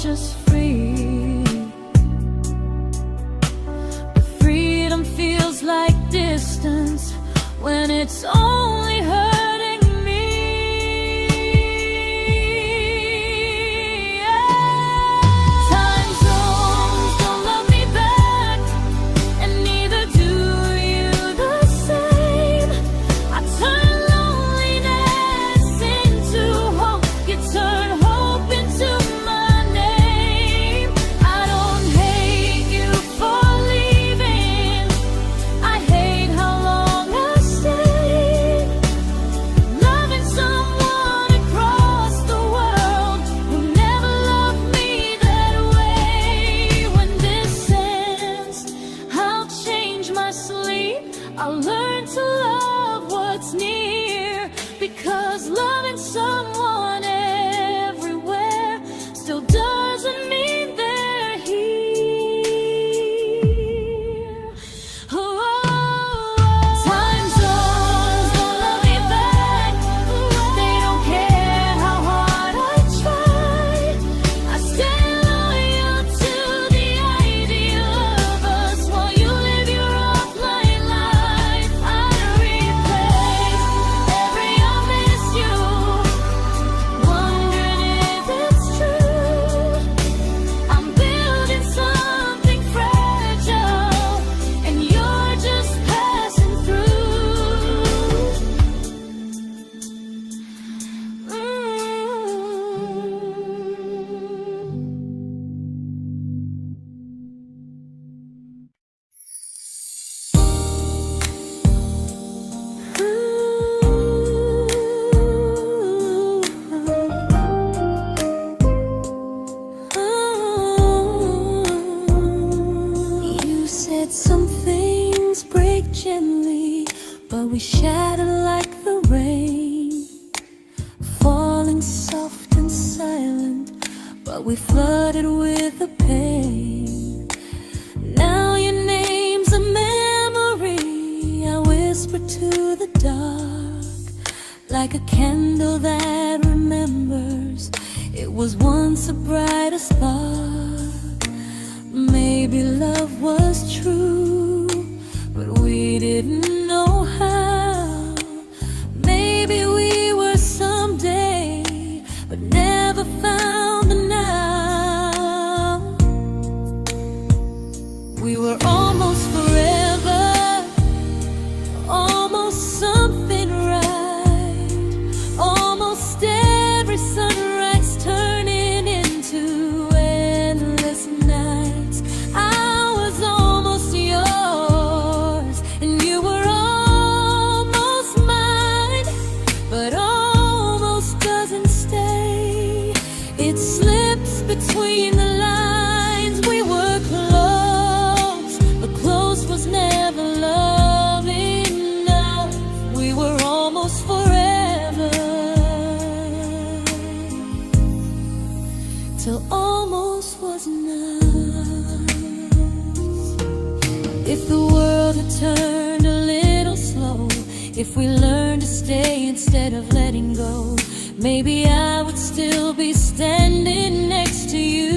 Speaker 1: just free. But freedom feels like distance when it's only hurting me. Time zones don't love me back, and neither do you the same. I turn loneliness into hope, you turn hope into my name. I don't hate you for leaving, I hate how long I stayed. Loving someone across the world who never loved me that way. When this ends, I'll change my sleep, I'll learn to love what's near, because loving someone everywhere still doesn't mean they're here. Time zones don't love me back, they don't care how hard I try. I stay loyal to the idea of us while you live your offline life. I replace every I miss you, wondering if it's true. I'm building something fragile, and you're just passing through. You said some things break gently, but we shatter like the rain, falling soft and silent, but we flooded with the pain. Now your name's a memory I whisper to the dark, like a candle that remembers it was once a brighter spark. Maybe love was true, but we didn't know how. Maybe we were someday, but never found the now. We were almost forever, almost something right, almost every sunrise turning into endless nights. I was almost yours, and you were almost mine, but almost doesn't stay. It slips between the lines. We were close, but close was never love enough. We were almost forever, till almost was enough. If the world had turned a little slow, if we learned to stay instead of letting go, maybe I would still be standing next to you.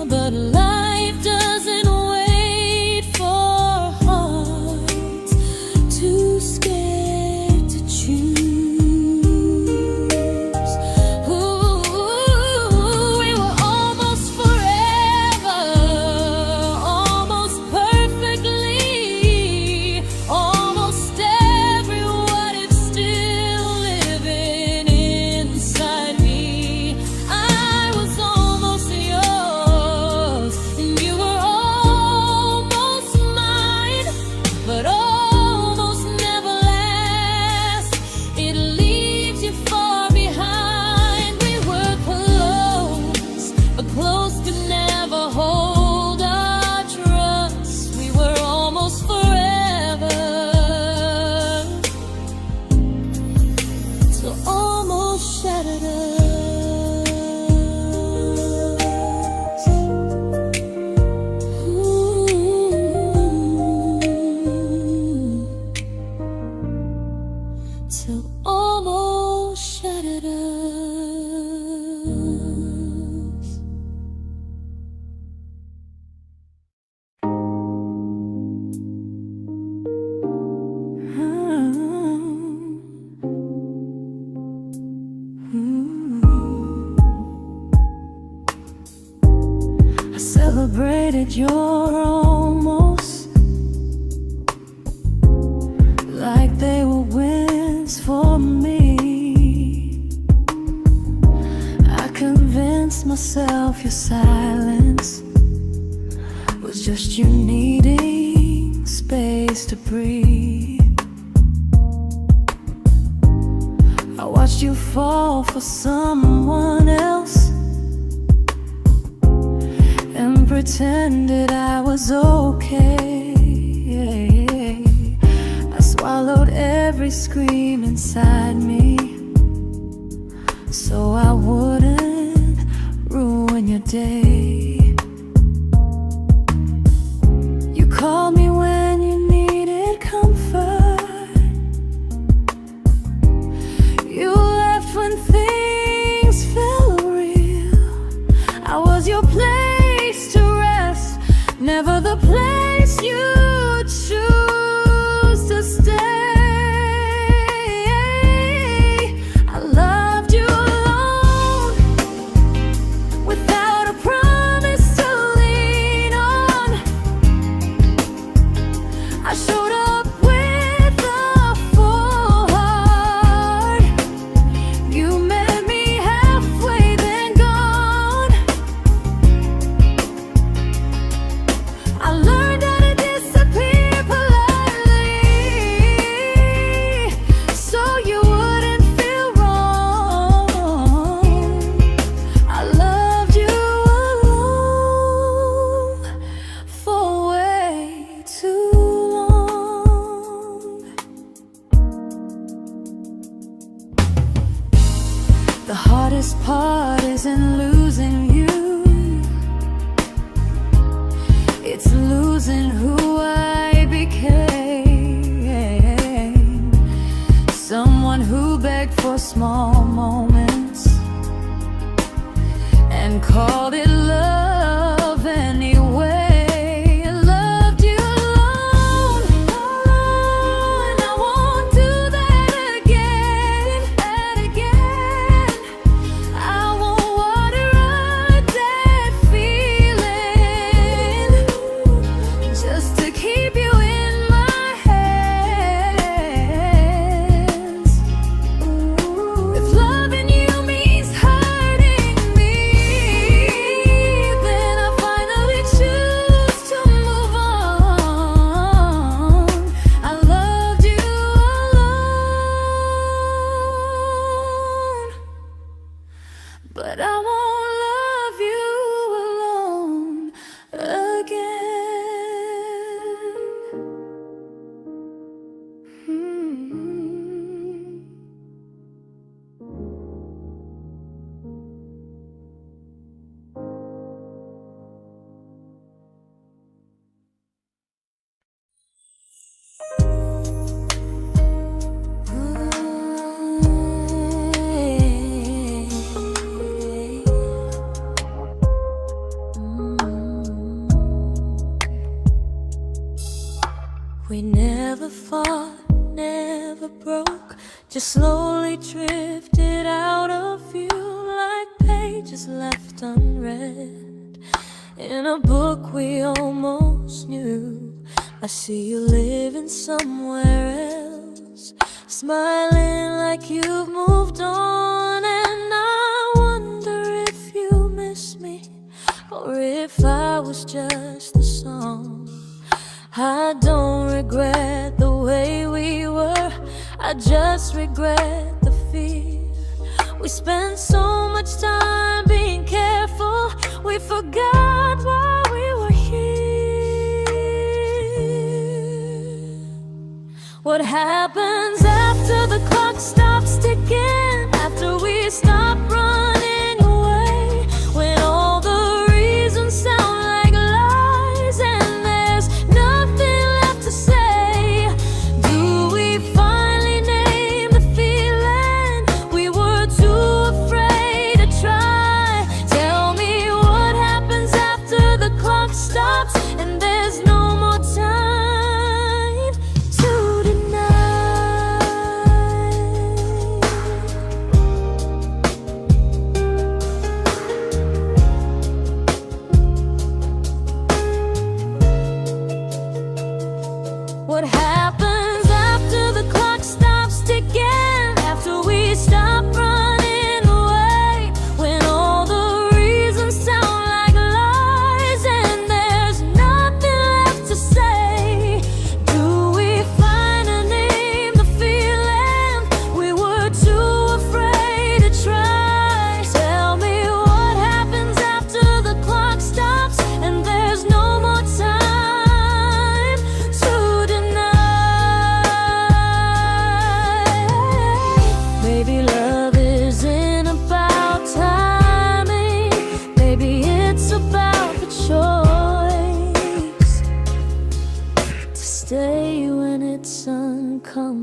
Speaker 1: But life doesn't wait for hearts too scared to choose. We were almost forever, almost perfectly, almost every what if still living inside me. celebrated your almost like they were wins for me. I convinced myself your silence was just you needing space to breathe. I watched you fall for someone else and pretended I was okay. I swallowed every scream inside me so I wouldn't ruin your day. You called me when you needed comfort. You left when things felt real. I was your place to rest, never the place you choose to stay. I loved you alone, without a promise to lean on. I showed up with a full heart. You met me halfway, then gone. I learned how to disappear politely, so you wouldn't feel wrong. I loved you alone for way too long. The hardest part isn't losing you, it's losing who I became. Someone who begged for small moments and called it love anyway. I loved you alone, and I won't do that again. I won't water a dead feeling just to keep you in my hands. If loving you means hurting me, then I finally choose to move on. I loved you alone, but I won't love you alone again. We never fought, never broke, just slowly drifted out of view like pages left unread in a book we almost knew. I see you living somewhere else, smiling like you've moved on, and I wonder if you miss me or if I was just a song. I don't regret the way we were, I just regret the fear. We spent so much time being careful, we forgot why we were here. What happens after the clock stops ticking, after we stop running away, when all the reasons sound like lies and there's nothing left to say? Do we finally name the feeling we were too afraid to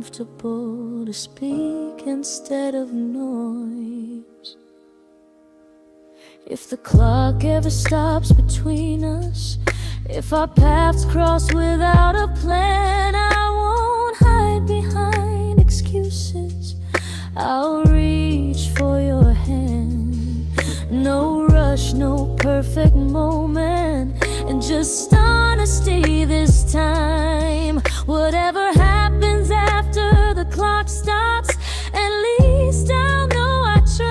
Speaker 1: comfortable to speak instead of noise. If the clock ever stops between us, if our paths cross without a plan, I won't hide behind excuses. I'll reach for your hand. No rush, no perfect moment, and just honesty this time. Whatever happens after the clock stops, at least I'll know I tried.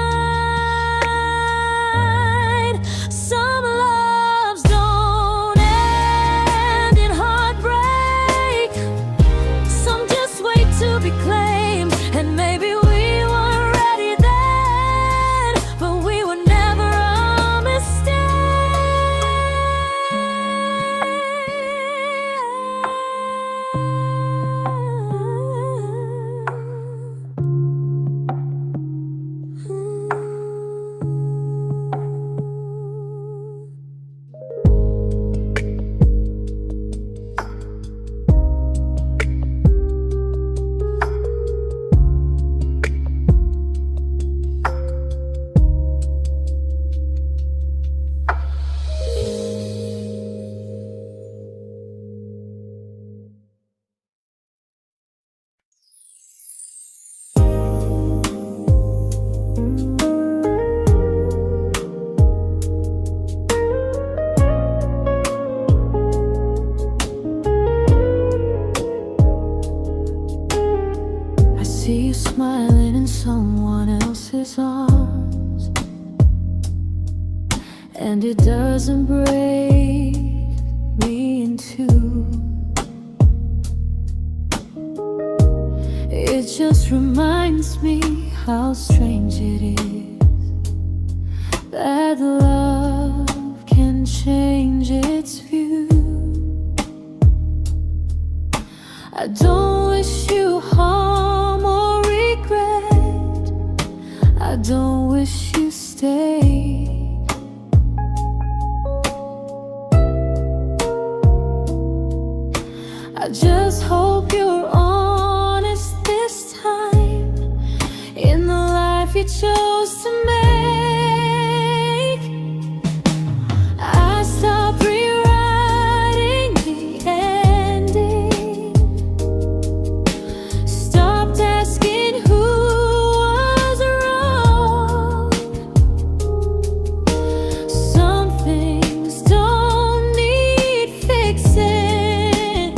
Speaker 1: Some loves don't end in heartbreak, some just wait to be claimed. And maybe we weren't ready then, but we were never a mistake. I see you smiling in someone else's arms, and it doesn't break me in two. It just reminds me how strange it is that love can change its view. I don't wish you harm or regret. I don't wish you stay. I just hope you're honest this time in the life you chose to make. I stopped rewriting the ending, stopped asking who was wrong. Some things don't need fixing,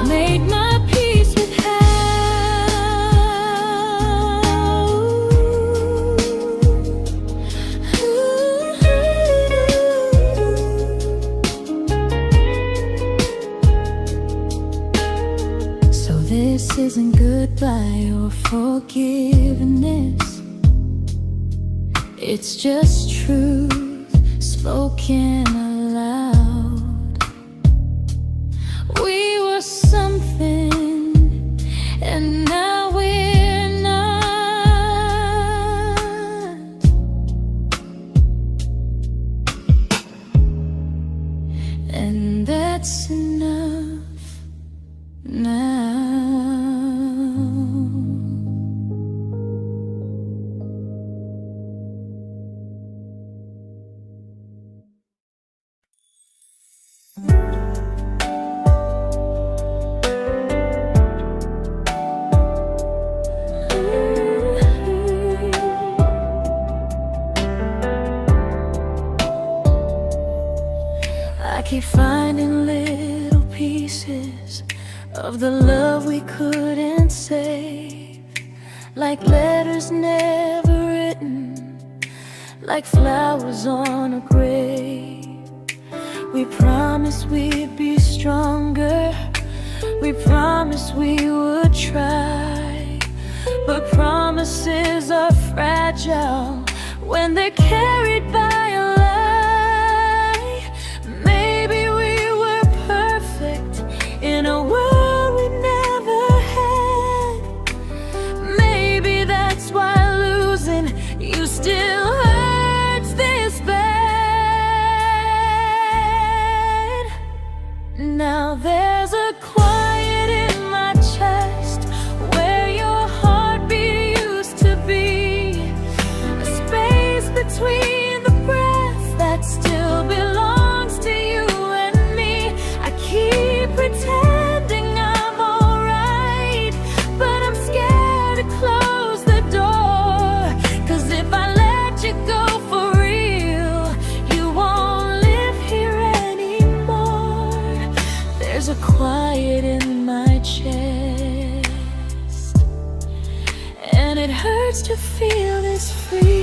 Speaker 1: made my peace with hell. So this isn't goodbye or forgiveness, it's just truth spoken aloud. We were something, and now we're not. And that's enough now. I keep finding little pieces of the love we couldn't save, like letters never written, like flowers on a grave. We promised we'd be stronger, we promised we would try, but promises are fragile when they're carried by a lie. Maybe we were perfect in a world we never had. Maybe that's why losing you still hurts this bad. Now there's a quiet in my chest where your heartbeat used to be, a space between the breaths that still belongs to you and me. I keep pretending I'm alright, but I'm scared to close the door, 'cause if I let you go for real, you won't live here anymore. There's a quiet in my chest, and it hurts to feel this free.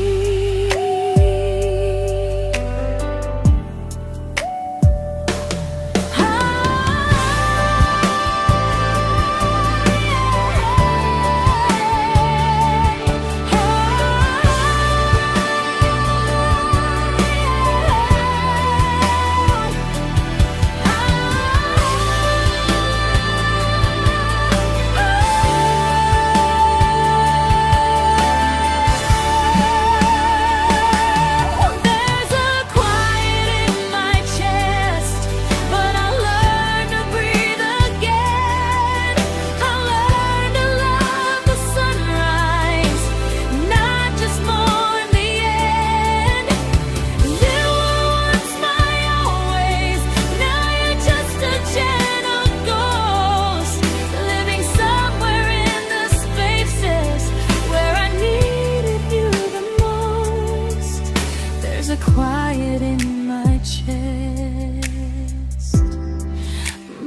Speaker 1: Quiet in my chest,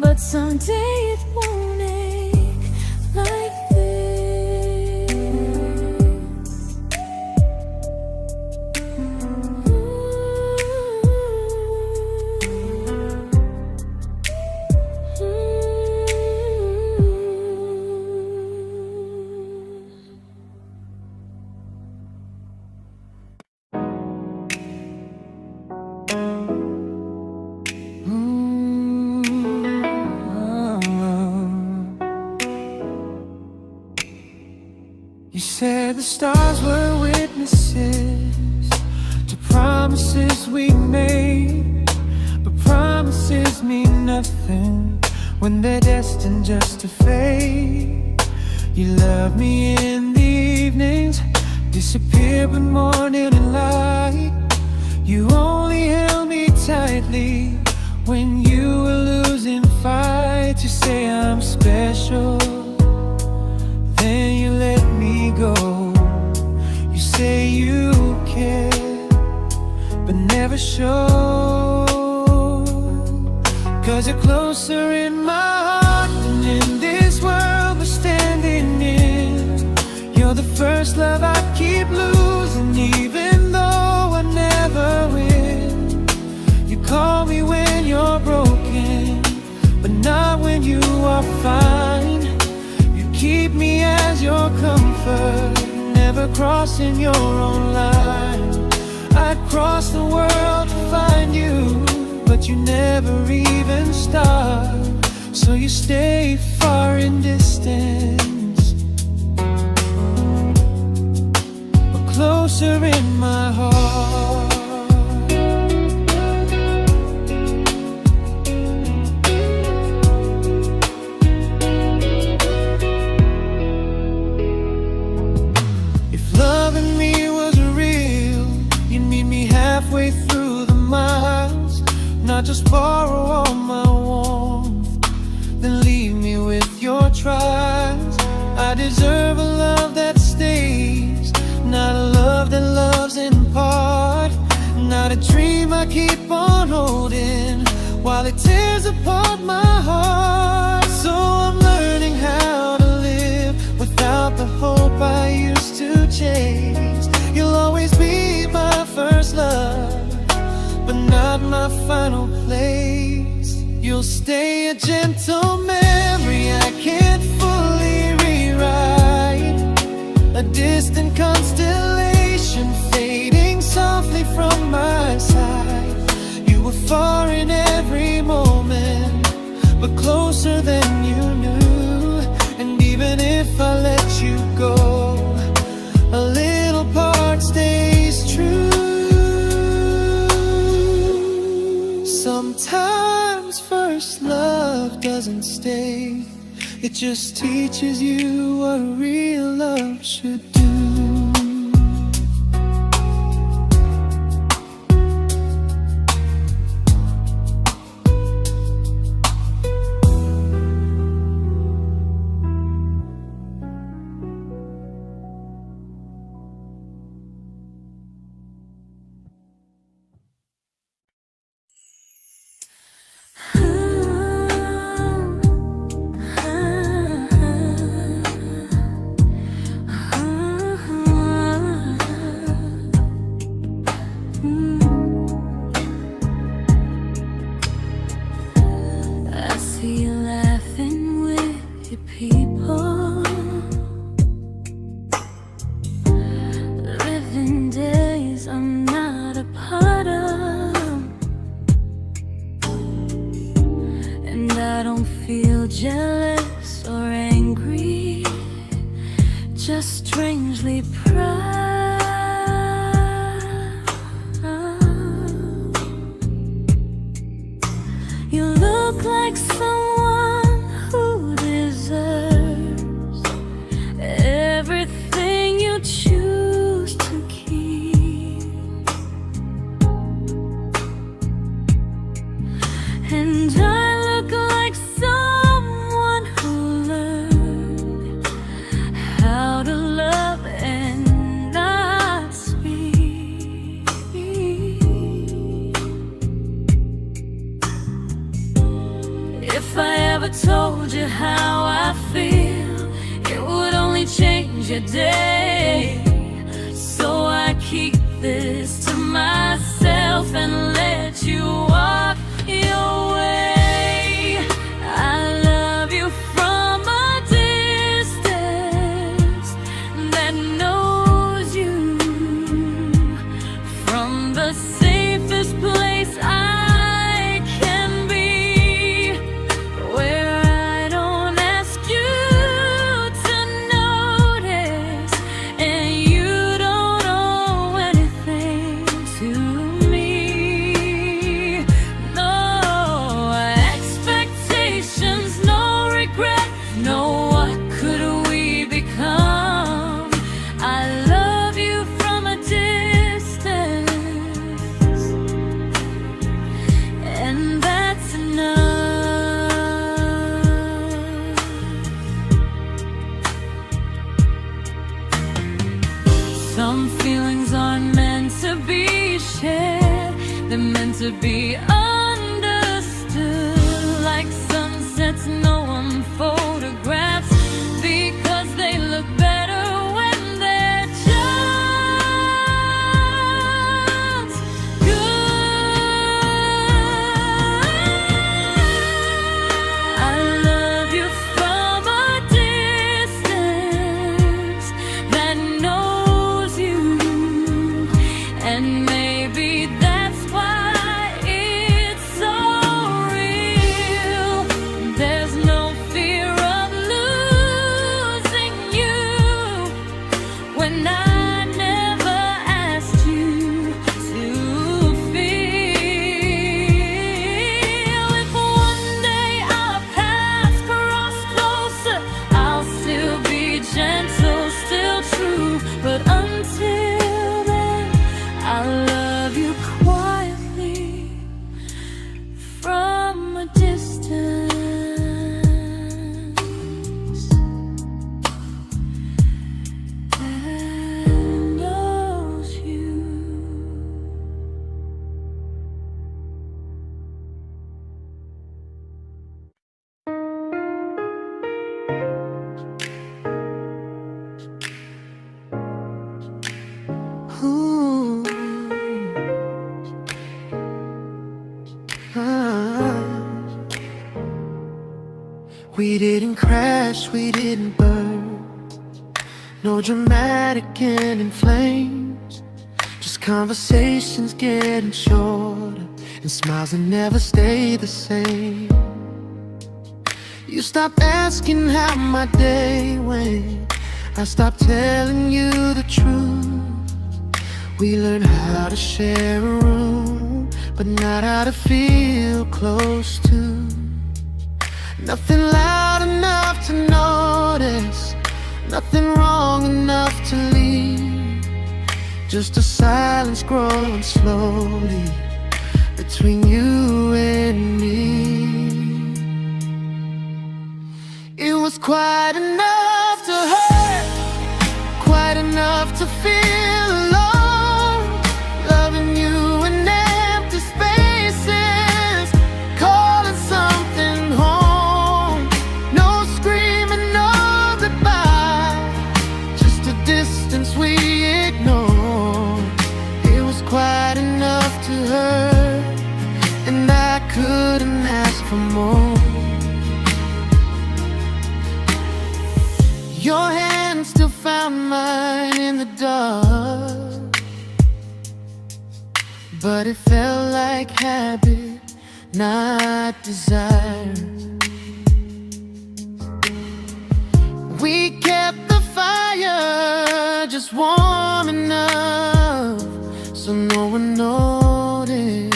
Speaker 1: but someday it won't ache like this.
Speaker 2: You said the stars were witnesses to promises we made, but promises mean nothing when they're destined just to fade. You love me in the evenings, disappear when morning and light. You only held me tightly when you were losing fights. You say I'm special, then you let me go. You say you care, but never show, 'cause you're closer in my heart than keep losing even though I never win. You call me when you're broken, but not when you are fine. You keep me as your comfort, never crossing your own line. I'd cross the world to find you, but you never even start. So you stay far in distance, but closer in my heart. If loving me was real, you'd meet me halfway through the miles, not just borrow all my warmth, then leave me with your trials. I deserve a love that stays, not a love that loves in part, not a dream I keep on holding while it tears apart my heart. So I'm learning how to live without the hope I used to chase. You'll always be my first love, but not my final place. You'll stay a gentle memory I can't fully rewrite, a distant constellation fading softly from my side. You were far in every moment, but closer than you knew. And even if I let you go, a little part stays true. Sometimes first love doesn't stay, it just teaches you what real love should do.
Speaker 1: Jealous or angry, just strangely proud. You look like someone who deserves everything you choose to keep. And I look like someone who learned how to love and not speak. If I ever told you how I feel, it would only change your day. So I keep this to myself and let you walk your way. I love you from a distance that knows you, from the safest place I can be, where I don't ask you to notice and you don't owe anything to me. No expectations, no regret, no what could we become. I love you from a distance, and that's enough. Some feelings aren't meant to be shared, they're meant to be understood, like sunsets no one photographs, because they look better when they're just
Speaker 2: We didn't crash, we didn't burn. No dramatic end in flames, just conversations getting shorter and smiles that never stay the same. You stopped asking how my day went, I stopped telling you the truth. We learned how to share a room, but not how to feel close to. Nothing loud enough to notice, nothing wrong enough to leave. Just a silence growing slowly between you and me. It was quite enough to hurt, quite enough to feel alone. Loving you in empty spaces, calling something home. No screaming, no goodbye, just a distance we ignored. It was quite enough to hurt, and I couldn't ask for more. Your hand still found mine in the dark, but it felt like habit, not desire. We kept the fire just warm enough so no one noticed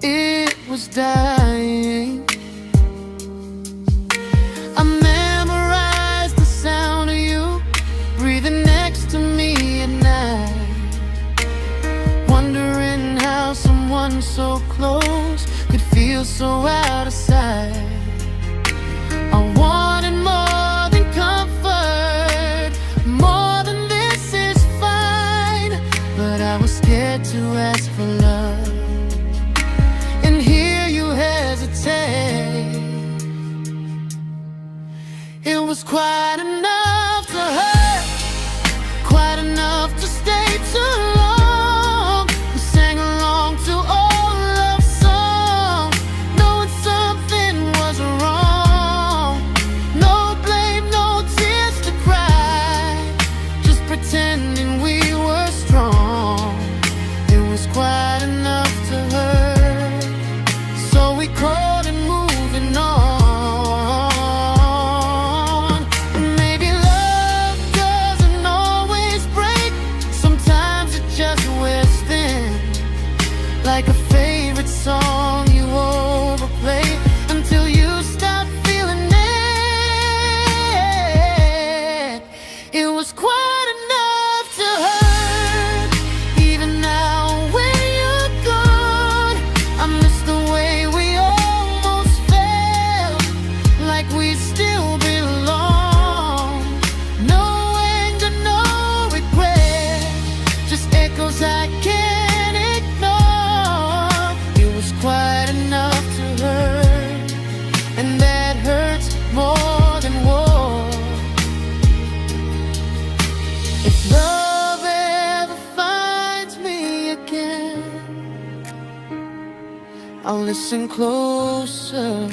Speaker 2: it was dying. I memorized the sound of you breathing next to me at night, wondering how someone so close could feel so out of sight. I wanted more than comfort, more than this is fine, but I was scared to ask for love and hear you hesitate. It was quite enough to hurt, quite enough to stay too long. We sang along to old love songs, knowing something was wrong. No blame, no tears to cry, just pretending we were strong. It was quite enough to hurt, so we crawled and moving on. Like a favorite song you overplay until you stop feeling it. It was quite enough to hurt. Even now when you're gone, I miss the way we almost felt, like we still belong. No anger, no regret, just echoes I can't ignore. It was quite enough to hurt, and that hurts more than war. If love ever finds me again, I'll listen closer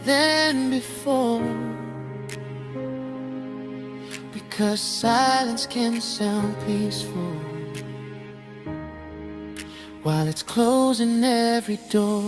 Speaker 2: than before, because silence can sound peaceful while it's closing every door.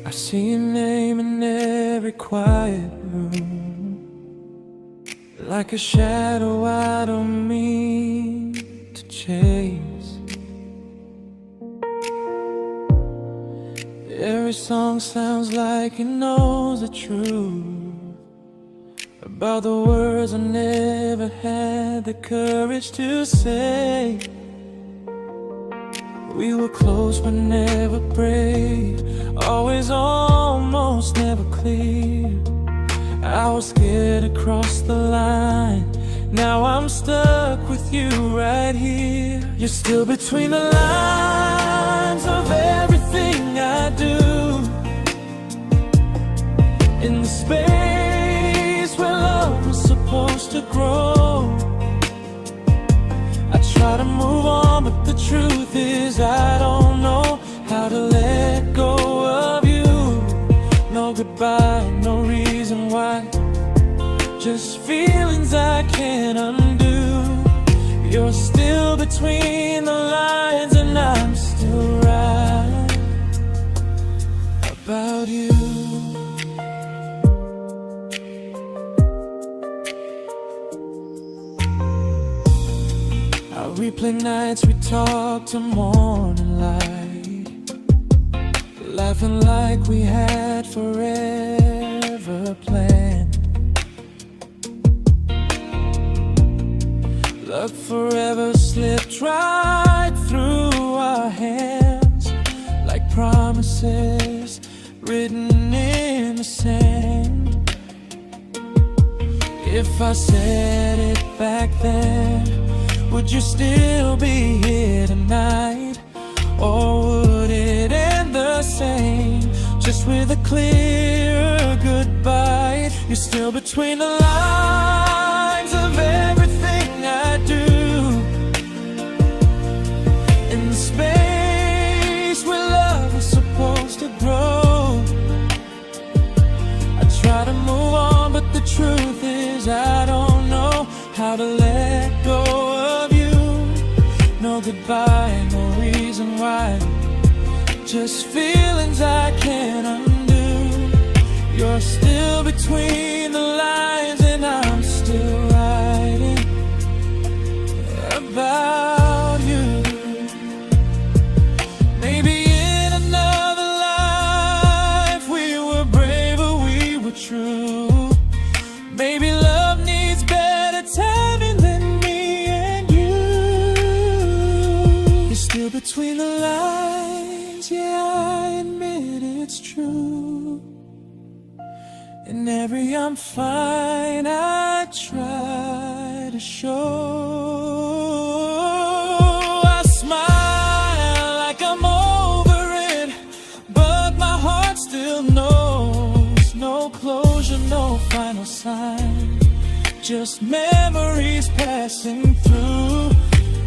Speaker 2: I see your name in every quiet room, like a shadow I don't mean to chase. Every song sounds like it knows the truth about the words I never had the courage to say. We were close but never brave, always almost, never clear. I was scared to cross the line. Now I'm stuck with you right here. You're still between the lines of everything I do. In the space where love was supposed to grow. I try to move on, but the truth is I don't know how to let go of you. No goodbye, no reason why, just feelings I can't undo. You're still between the lines and I'm still right about you. I replay nights we talk till morning light, laughing like we had forever planned. Luck forever slipped right through our hands, like promises written in the sand. If I said it back then, would you still be here tonight? Or would it end the same, just with a clear goodbye? You're still between the lines of everything I do. In the space where love was supposed to grow. I try to move on, but the truth is I don't know how to let go of you. No goodbye, no reason why, just feelings I can't undo. You're still between the lines and I'm still writing about you. Maybe in another life we were braver, we were true. Maybe love needs better timing than me and you. You're still between the lines, yeah, I admit it's true. In every I'm fine I try to show. I smile like I'm over it, but my heart still knows. No closure, no final sign, just memories passing through.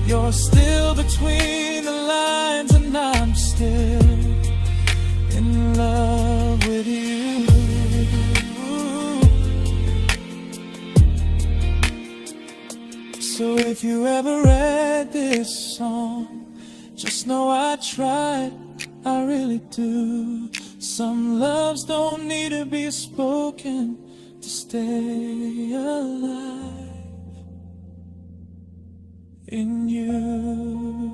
Speaker 2: You're still between the lines and I'm still in love with you. So if you ever read this song, just know I tried, I really do. Some loves don't need to be spoken to stay alive in you.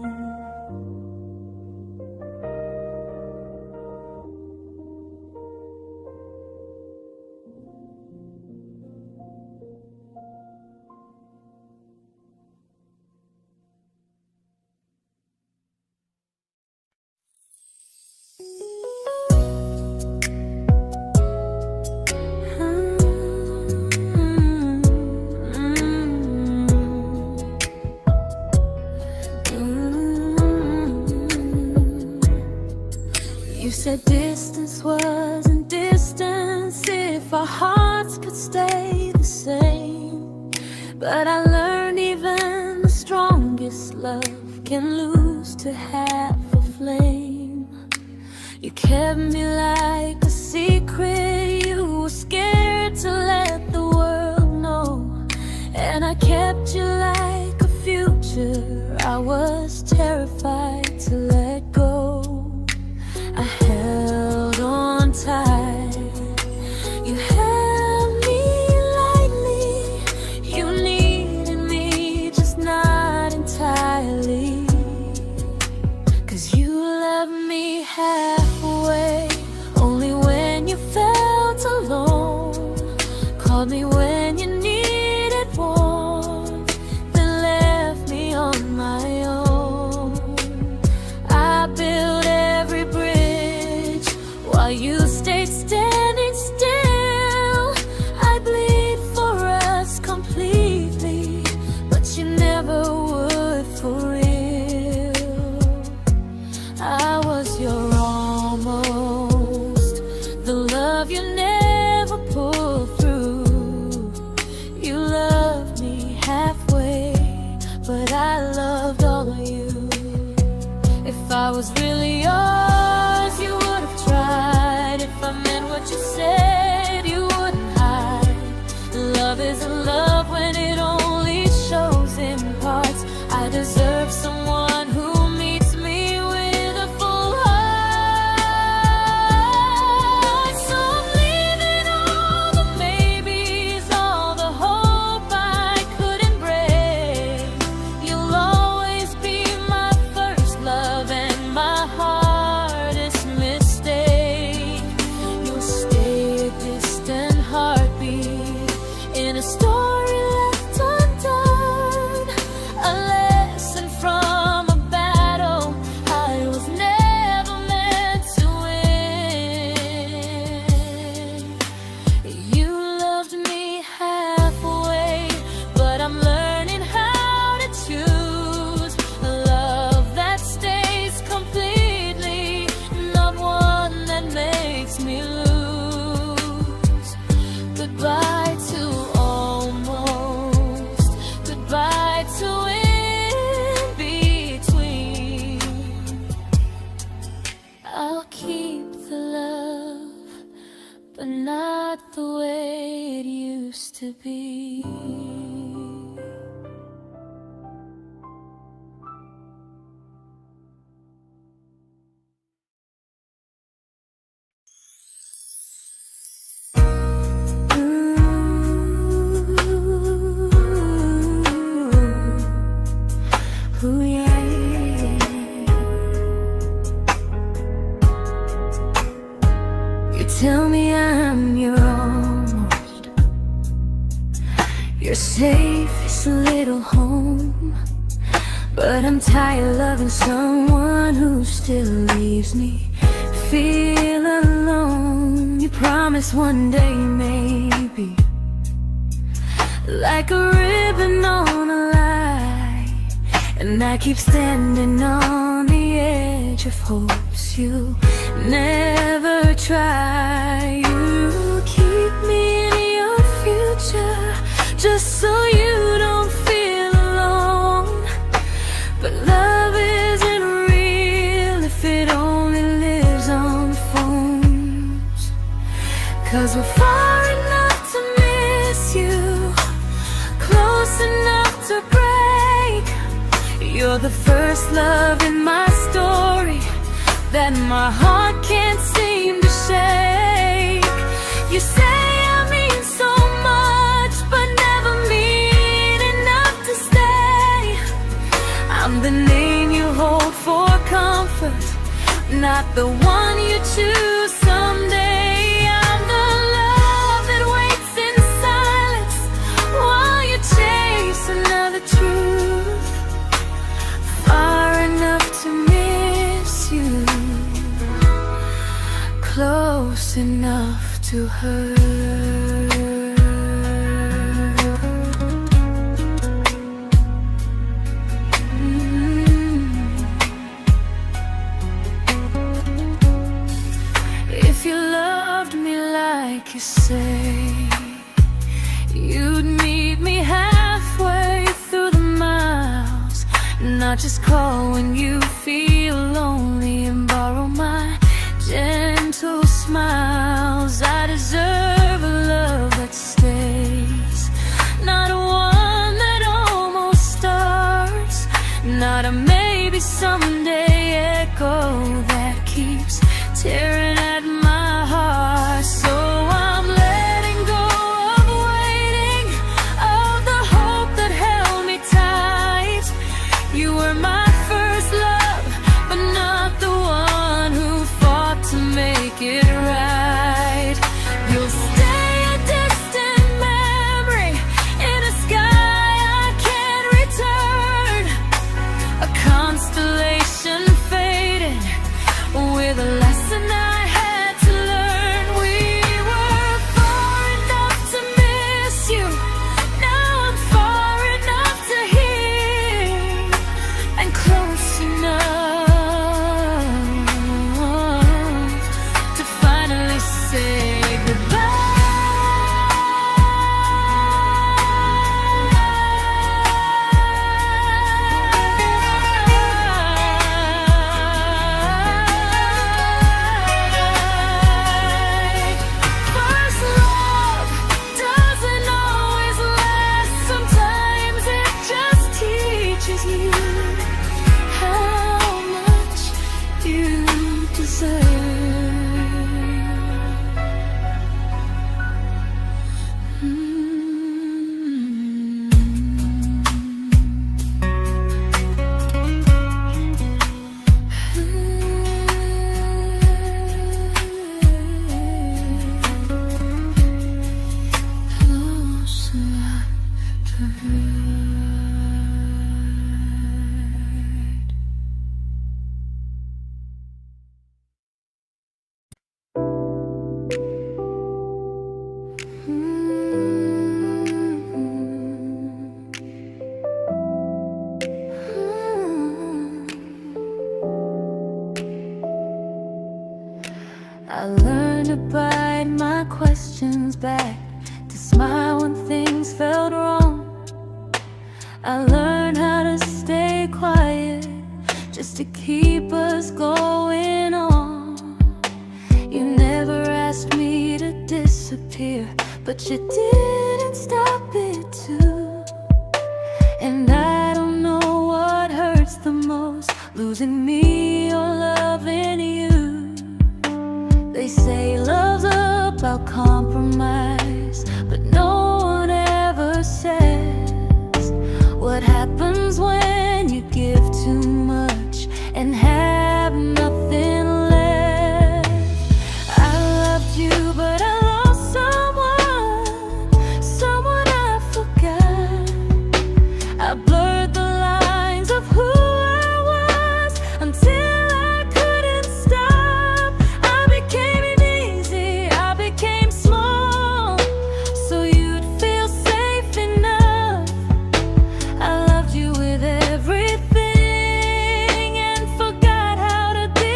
Speaker 1: You said distance wasn't distance if our hearts could stay the same. But I learned even the strongest love can lose to half a flame. You kept me like a secret, you were scared to let the world know. And I kept you like a future, I was terrified to let go. I held on tight, you held me lightly. You needed me, just not entirely. 'Cause you loved me halfway, only when you felt alone. Called me when you needed warmth, then left me on my own. I makes me lose. Goodbye to almost, goodbye to in between. I'll keep the love, but not the way it used to be. Ooh, yeah, yeah. You tell me I'm your almost, your safest little home, but I'm tired loving someone who still leaves me feel alone. You promise one day maybe, like a ribbon on a line, and I keep standing on the edge of hopes you never try. You keep me in your future just so you don't feel alone. But love isn't real if it only lives on phones. 'Cause we're far enough to miss you, close enough to break. You're the first love in my story that my heart can't seem to shake. You say I mean so much, but never mean enough to stay. I'm the name you hold for comfort, not the one you choose someday. I'm the love that waits in silence while you chase another truth. Far enough to miss you, close enough to hurt. If you loved me like you say, you'd meet me halfway through the miles, not just call when you feel lonely and borrow my gentle smiles. I deserve a love that stays, not one that almost starts, not a maybe someday echo that keeps tearing at my heart. So I'm letting go of waiting, of the hope that held me tight. You were my first love, but not the one who I learned to bite my questions back, to smile when things felt wrong. I learned how to stay quiet, just to keep us going on. You never asked me to disappear, but you didn't stop it too. And I don't know what hurts the most, losing me or loving you. They say love's about compromise, but no one ever says what happens when you give too much and have nothing left. I loved you, but I lost someone I forgot. I blurred the lines of who I was until I couldn't stop. I became easy, I became small, so you'd feel safe enough. I loved you with everything and forgot how to be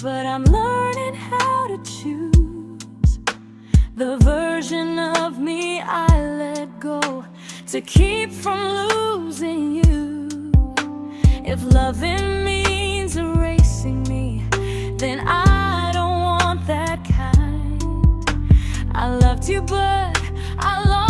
Speaker 1: but I'm learning how to choose the version of me I let go to keep from losing you. If loving means erasing me, then I don't want that kind. I loved you, but I lost